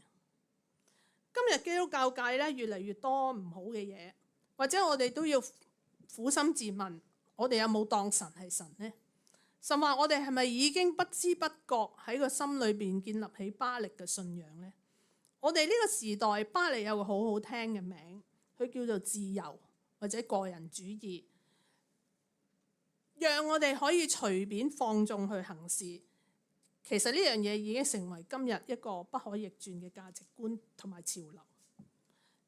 今日基督教界咧越嚟越多唔好嘅嘢，或者我哋都要苦心自問，我哋有冇當神係神呢？甚至我哋係咪已經不知不覺喺個心裏邊建立起巴力嘅信仰呢？我哋呢個時代，巴力有個好好聽嘅名，佢佢叫做自由或者個人主義，讓我哋可以隨便放縱去行事。其實呢樣嘢已經成為今日一個不可逆轉嘅價值觀同埋潮流。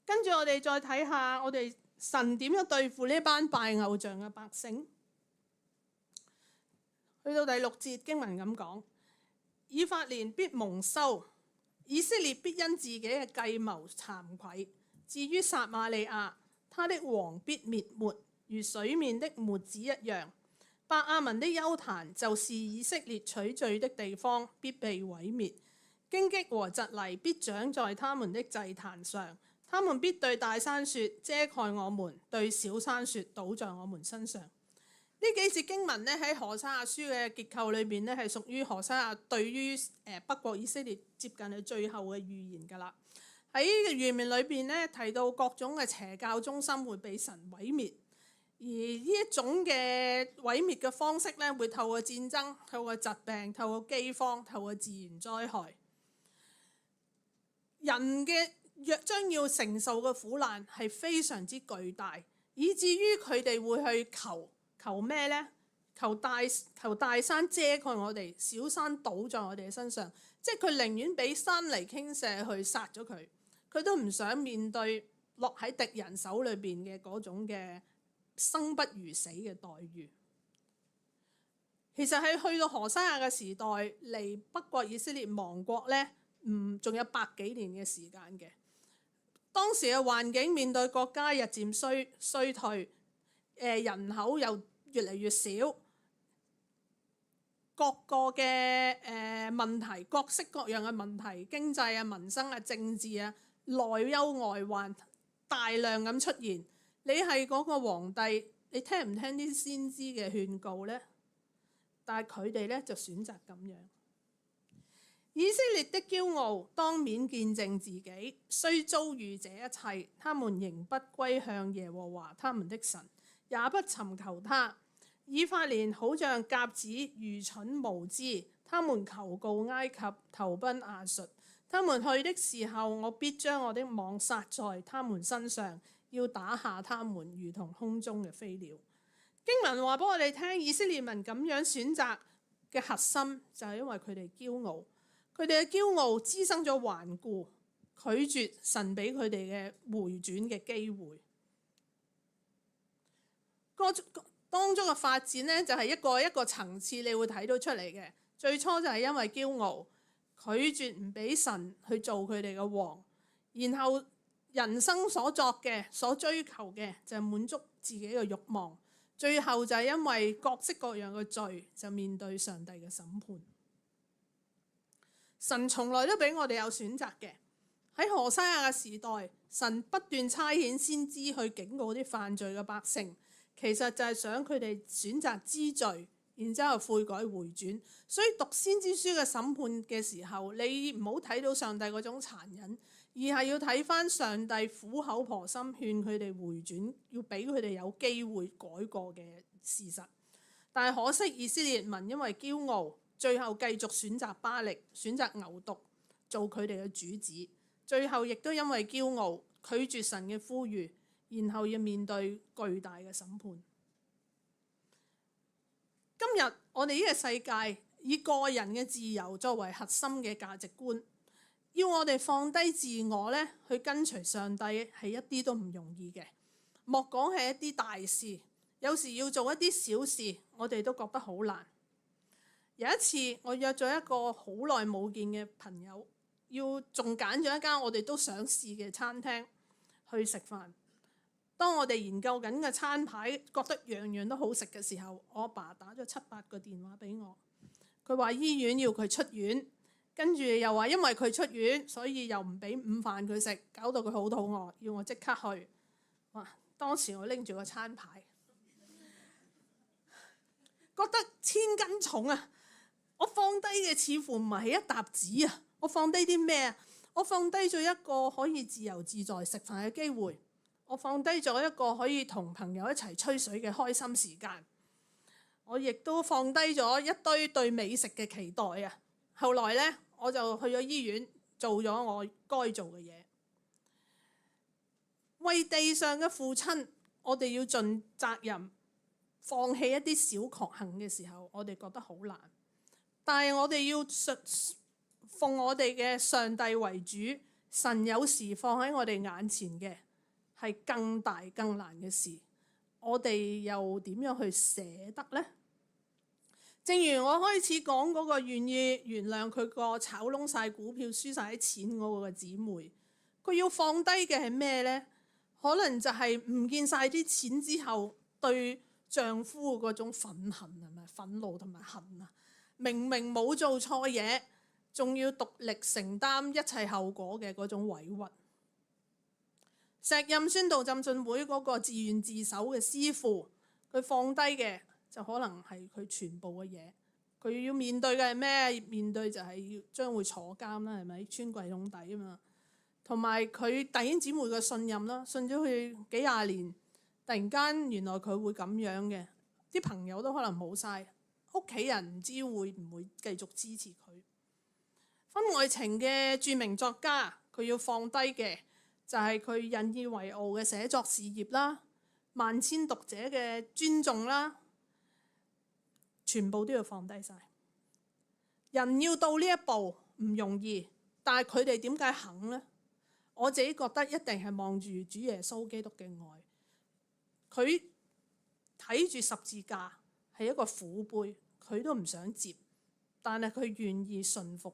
跟住我哋再睇下我哋神點樣對付呢班拜偶像嘅百姓。去到第6節經文咁講：以法蓮必蒙羞，以色列必因自己嘅計謀慚愧。至於撒瑪利亞，他的王必滅沒，如水面的沫子一樣。伯亞文的邱壇就是以色列取罪的地方，必被毀滅。荊棘和蒺藜必長在他們的祭壇上，他們必對大山說：遮蓋我們；對小山說：倒在我們身上。呢幾節經文咧喺何西阿書嘅結構裏邊咧係屬於何西阿對於北國以色列接近係最後嘅預言㗎啦。喺呢個預言裏邊咧提到各種嘅邪教中心會被神毀滅。而呢一種嘅毀滅嘅方式咧，會透過戰爭、透過疾病、透過饑荒、透過自然災害，人嘅將要承受嘅苦難係非常之巨大，以至於佢哋會去求咩呢？求大山遮蓋我哋，小山倒在我哋嘅身上，即係佢寧願俾山泥傾瀉去殺咗佢，佢都唔想面對落喺敵人手裏邊嘅嗰種嘅生不如死嘅待遇。其實係去到何西阿嘅時代，離北國以色列亡國呢，仲有100幾年嘅時間嘅。當時嘅環境面對國家日漸衰退，人口又越嚟越少，各個嘅問題，各式各樣嘅問題，經濟啊、民生啊、政治啊、內憂外患大量咁出現。你係嗰個皇帝，你聽唔聽啲先知嘅勸告呢？但係佢哋咧就選擇咁樣。以色列的驕傲當面見證自己，雖遭遇這一切，他們仍不歸向耶和華他們的神，也不尋求他。以法蓮好像鴿子，愚蠢無知，他們求告埃及，投奔亞述。他們去的時候，我必將我的網撒在他們身上，要打下他們，如同空中嘅飛鳥。經文話俾我哋聽，以色列民咁樣選擇嘅核心就係因為佢哋驕傲，佢哋嘅驕傲滋生咗頑固，拒絕神俾佢哋嘅回轉嘅機會。當中嘅發展呢，就係一個一個層次，你會睇到出嚟嘅。最初就係因為驕傲，拒絕唔俾神去做佢哋嘅王，然後人生所作嘅、所追求嘅就係滿足自己嘅慾望。最後就係因為各式各樣嘅罪，就面對上帝嘅審判。神從來都俾我哋有選擇嘅。喺何西阿嘅時代，神不斷差遣先知去警告啲犯罪嘅百姓，其實就係想佢哋選擇知罪，然之後悔改回轉。所以讀先知書嘅審判嘅時候，你唔好睇到上帝嗰種殘忍，而係要睇翻上帝苦口婆心勸佢哋回轉，要俾佢哋有機會改過嘅事實。但係可惜以色列民因為驕傲，最後繼續選擇巴力，選擇牛犢做佢哋嘅主子，最後亦都因為驕傲拒絕神嘅呼籲，然後要面對巨大嘅審判。今日我哋呢個世界以個人嘅自由作為核心嘅價值觀，要我哋放低自我咧，去跟隨上帝係一啲都唔容易嘅。莫講係一啲大事，有時要做一啲小事，我哋都覺得好難。有一次我約咗一個好耐冇見嘅朋友，仲揀咗一間我哋都想試嘅餐廳去食飯。當我哋研究緊嘅餐牌，覺得樣樣都好食嘅時候，我阿爸打咗7、8個電話俾我。佢話醫院要佢出院，跟住又話因為佢出院，所以又唔俾午飯佢食，搞到佢好肚餓，要我即刻去。哇！當時我拎住個餐牌，覺得千斤重啊！我放低嘅似乎唔係一沓紙啊，我放低啲咩啊？我放低咗一個可以自由自在食飯嘅機會。我放低咗一個可以同朋友一齊吹水嘅開心時間，我亦都放低咗一堆對美食嘅期待啊！後來呢，我就去咗醫院做咗我該做嘅嘢。為地上嘅父親，我哋要盡責任，放棄一啲小確幸嘅時候，我哋覺得好難。但係我哋要奉我哋嘅上帝為主，神有時放喺我哋眼前嘅係更大更難嘅事，我哋又點樣去捨得呢？正如我開始講嗰個願意原諒佢個炒窿晒股票、輸晒啲錢嗰個姊妹，佢要放低嘅係咩呢？可能就係唔見晒啲錢之後對丈夫嗰種憤恨，係咪憤怒同埋恨啊？明明冇做錯嘢，仲要獨力承擔一切後果嘅嗰種委屈。石蔭宣道浸信會嗰個自願自首嘅師父，佢放低嘅就可能係佢全部嘅嘢。佢要面對嘅係咩？面對就係要將會坐監啦，係咪？穿櫃桶底啊嘛。同埋佢弟兄姊妹嘅信任啦，信咗佢幾廿年，突然間原來佢會咁樣嘅，啲朋友都可能冇晒，屋企人唔知會唔會繼續支持佢。婚外情嘅著名作家，佢要放低嘅就係佢引以為傲嘅寫作事業啦，萬千讀者嘅尊重啦，全部都要放低晒。人要到呢一步唔容易，但係佢哋點解肯呢？我自己覺得一定係望住主耶穌基督嘅愛，佢睇住十字架係一個苦杯，佢都唔想接，但係佢願意順服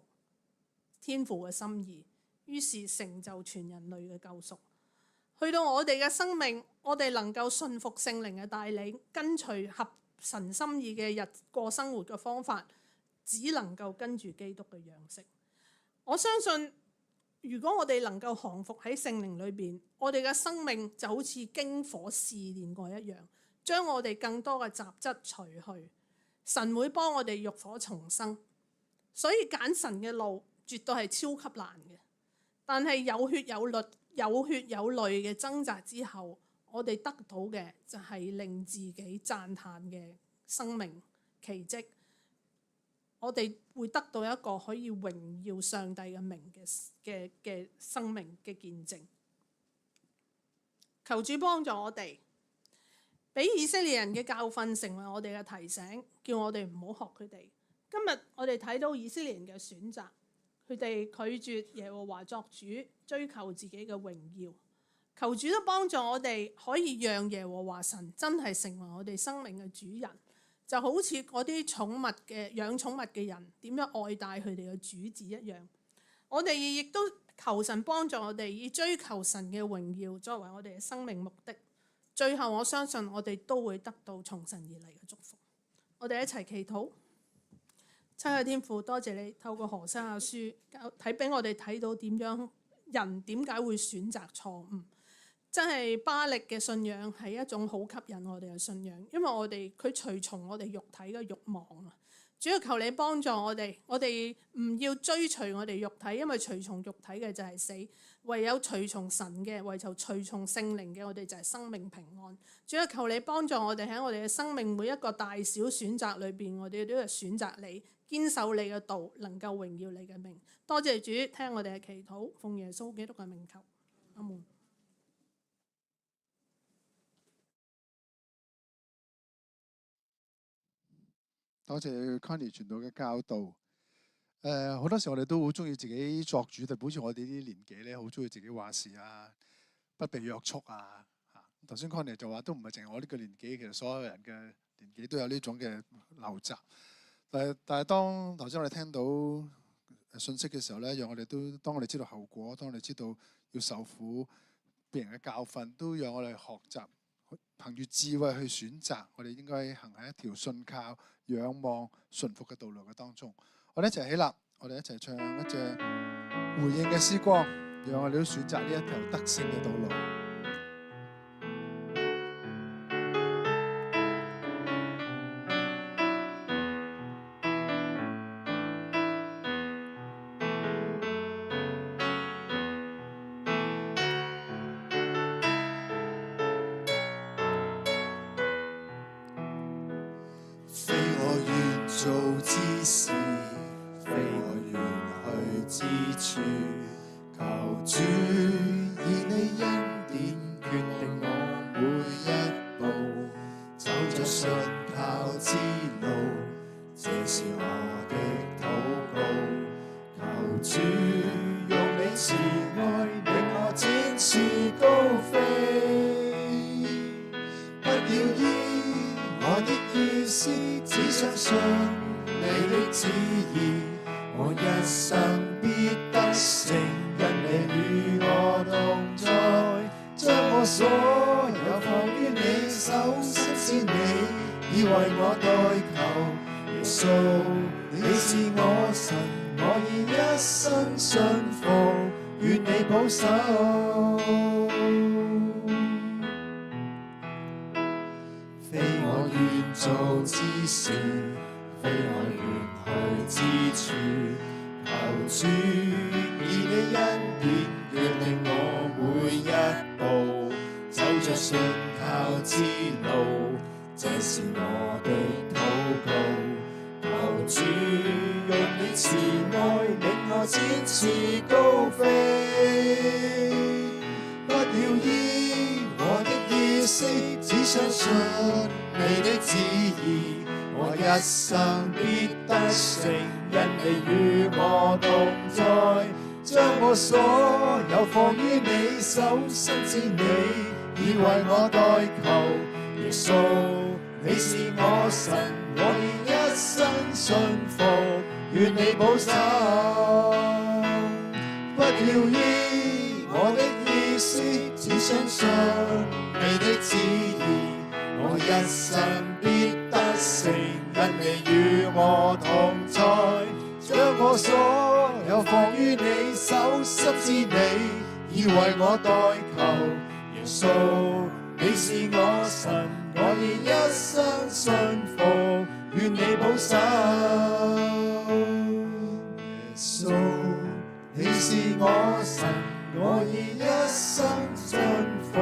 天父嘅心意，於是成就全人類嘅救贖。去到我哋嘅生命，我哋能夠順服聖靈嘅帶領，跟隨合神心意嘅過生活嘅方法，只能夠跟住基督嘅樣式。我相信如果我哋能夠降服喺聖靈裏邊，我哋嘅生命就好似經火試煉過一樣，將我哋更多嘅雜質除去，神會幫我哋浴火重生。所以揀神嘅路絕對係超級難嘅，但係有血有淚嘅掙扎之後，我哋得到嘅就係令自己讚嘆嘅生命奇蹟。我哋會得到一個可以榮耀上帝嘅名嘅生命嘅見證。求主幫助我哋，俾以色列人嘅教訓成為我哋嘅提醒，叫我哋唔好學佢哋。今日我哋睇到以色列人嘅選擇，佢哋拒絕耶和華作主，追求自己嘅榮耀。求主都幫助我哋，可以讓耶和華神真係成為我哋生命嘅主人。就好似嗰啲養寵物嘅人點樣愛戴佢哋嘅主子一樣，我哋亦都求神幫助我哋，以追求神嘅榮耀作為我哋嘅生命目的。最後我相信我哋都會得到從神而嚟嘅祝福。我哋一齊祈禱。親愛天父，多謝你透過何西阿書睇俾我哋睇到點樣人點解會選擇錯誤。真係巴力嘅信仰係一種好吸引我哋嘅信仰，因為佢隨從我哋肉體嘅慾望啊！主要求你幫助我哋唔要追隨我哋肉體，因為隨從肉體嘅就係死，唯有隨從神嘅，唯有隨從聖靈嘅，我哋就係生命平安。主要求你幫助我哋喺我哋嘅生命每一個大小選擇裏邊，我哋都係選擇你，堅守你嘅道，能夠榮耀你嘅名。多謝主，聽我哋嘅祈禱，奉耶穌基督嘅名求，阿門。多謝 Connie 傳道嘅教導。好多時我哋都好中意自己作主，特別好似我哋啲年紀咧，好中意自己話事啊，不被約束啊。頭先 Connie 就話都唔係淨係我呢個年紀，其實所有人嘅年紀都有呢種嘅陋習。但係當頭先我哋聽到信息嘅時候咧，讓我哋都當我哋知道後果，當我哋知道要受苦，別人嘅教訓，都讓我哋學習憑住智慧去選擇，我哋應該行喺一條信靠、仰望、順服嘅道路嘅當中。我哋一齊起立，我哋一齊唱一隻回應嘅詩歌，讓我哋都選擇呢一條得勝嘅道路。非我願做之事，非我願去之處，求主以你恩典相信你的旨意，我一生必得勝，因你與我同在，將我所有放於你手，深知你已為我代求。耶穌，你是我神，我已一生信服，願你保守。非我願做之事，非我願去之處，求主以你恩典決定我每一步，走着信靠之路，這是我的禱告。求主用你慈愛令我展翅高飛，不要依我的意識，只相信你的旨意，我一生必得勝，因你與我同在，將我所有放於你手，深知你已為我代求。耶穌，你是我神，我已一生信服，願你保守。不要依我的意思，只相信你的旨意，我一生必得勝，因你與我同在，將我所有放於你手，深知你已為我代求。耶穌，你是我神，我已一生信服，願你保守。耶穌，你是我神，我已一生信服，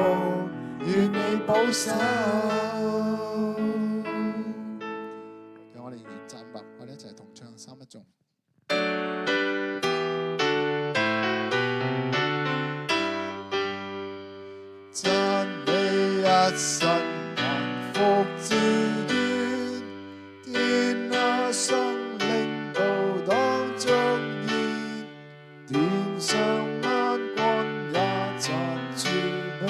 願你保守。讓我哋仍然站立，我哋一齊同唱三一頌。真理一生幸福之源，天下生靈道當中現，天上萬軍也參諸門，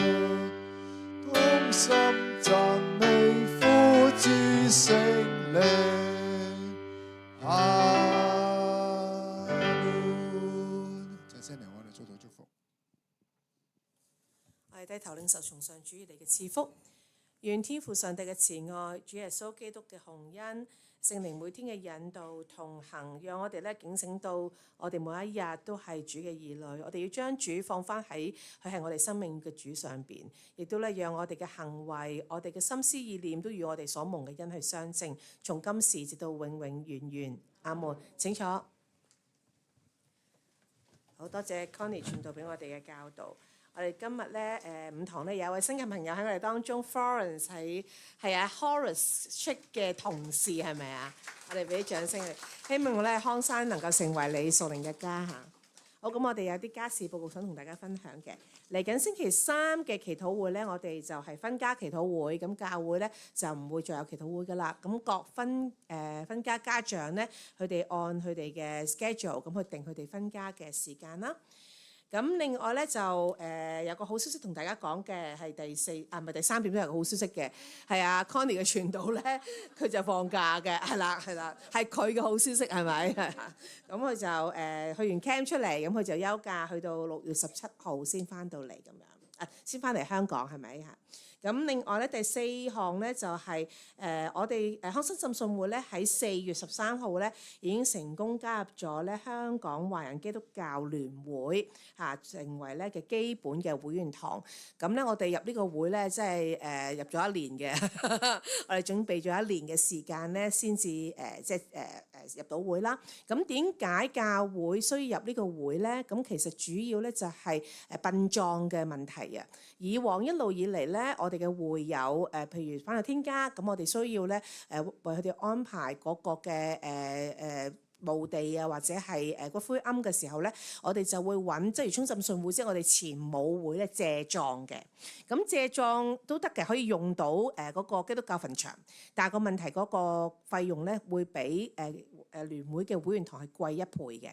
同心讚美父子聖靈。哈利，這些年我哋做到祝福。我哋低頭領受從上主以嚟嘅賜福，願天父上帝嘅慈愛、主耶穌基督嘅洪恩、聖靈每天嘅引導同行，讓我哋咧警醒到我哋每一日都係主嘅兒女。我哋要將主放翻喺佢係我哋生命嘅主上邊，亦都咧讓我哋嘅行為、我哋嘅心思意念都與我哋所蒙嘅恩去相稱，從今時直到永永遠遠。阿門。請坐。好多謝 Connie 傳道俾我哋嘅教導。我哋今日咧午堂咧有位新嘅朋友喺我哋當中 ，Florence 係啊 Horace Chick 嘅同事係咪啊？我哋俾啲掌聲佢，希望咧康山能夠成為你屬靈嘅家嚇。好，咁我哋有啲家事報告想同大家分享嘅。嚟緊星期三嘅祈禱會咧，我哋就係分家祈禱會，咁教會咧就唔會再有祈禱會噶啦。咁各分家家長咧，佢哋按佢哋嘅 schedule 咁去定佢哋分家嘅時間啦。咁另外咧就有個好消息同大家講嘅係唔係第三點都有個好消息嘅，係啊 Connie 嘅傳道咧佢就放假嘅，係啦，係佢嘅好消息係咪？咁佢就去完 camp 出嚟，咁佢就休假去到6月17號先翻到嚟咁樣，先翻嚟香港係咪嚇？咁另外咧第四項咧就係我哋康生浸信會咧喺4月13號咧已經成功加入咗咧香港華人基督教聯會嚇，成為咧嘅基本嘅會員堂。咁咧我哋入呢個會咧即係入咗一年嘅，我哋準備咗一年嘅時間咧先至入到會啦。咁點解教會需要入呢個會咧？咁其實主要咧就係殯葬嘅問題啊。以往一路以嚟咧，我哋嘅會友譬如返去天家，咁我哋需要咧為佢哋安排嗰個嘅墓地啊，或者係骨灰龕嘅時候咧，我哋就會揾即係涌浸信會，即係我哋前母會咧借葬嘅。咁借葬都得嘅，可以用到嗰個基督教墳場，但係個問題嗰個費用咧會比聯會嘅會員堂係貴1倍嘅。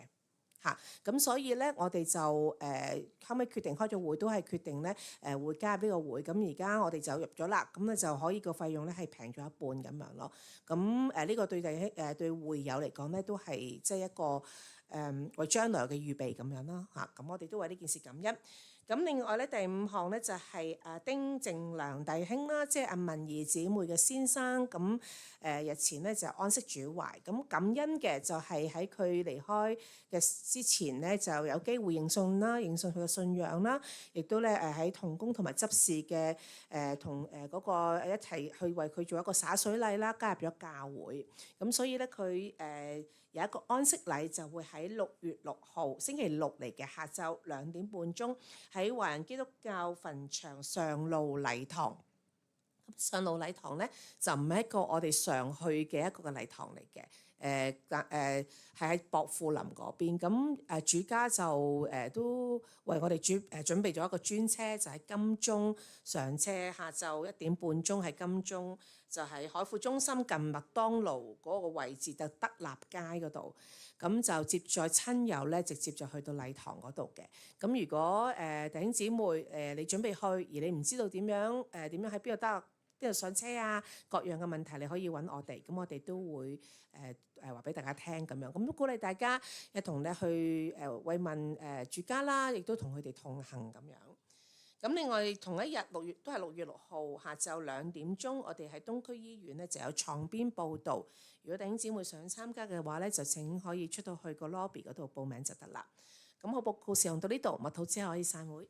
嚇。咁所以咧，我哋就後尾決定開咗會，都係決定咧會加入呢個會。咁而家我哋就入咗啦，咁咧就可以個費用咧係平咗一半咁樣咯。咁呢個對對會友嚟講咧，都係即係一個為將來嘅預備咁樣啦嚇。咁我哋都為呢件事感恩。咁另外咧，第5項咧就係丁正良弟兄啦，即係阿文儀姊妹嘅先生。咁日前咧就安息主懷。咁感恩嘅就係喺佢離開嘅之前咧，就有機會認信啦，認信佢嘅信仰啦，亦都咧喺同工同埋執事嘅同嗰個一齊去為佢做一個灑水禮啦，加入咗教會。咁所以咧佢有一個安息禮就會喺6月6號星期六嚟嘅下晝2點半鐘喺華人基督教墳場上路禮堂。上路禮堂咧就唔係一個我哋常去嘅一個嘅禮堂嚟嘅。係喺薄扶林嗰邊。咁主家就都為我哋準備咗一個專車，就喺金鐘上車，下晝1點半鐘喺金鐘，就係海富中心近麥當勞嗰個位置，就德立街嗰度。咁就接載親友咧，直接就去到禮堂嗰度嘅。咁如果弟兄姊妹你準備去，而你唔知道點樣喺邊度上車啊，各樣嘅問題你可以揾我哋，咁我哋都會話俾大家聽咁樣。咁都鼓勵大家一同咧去慰問主家啦，亦都同佢哋同行咁樣。咁另外同一日6月6號下晝2點鐘，我哋喺東區醫院咧就有床邊報道。如果弟兄姊妹想參加嘅話咧，就請可以出到去個 lobby 嗰度報名就得啦。咁好報告事項到呢度，默禱之後可以散會。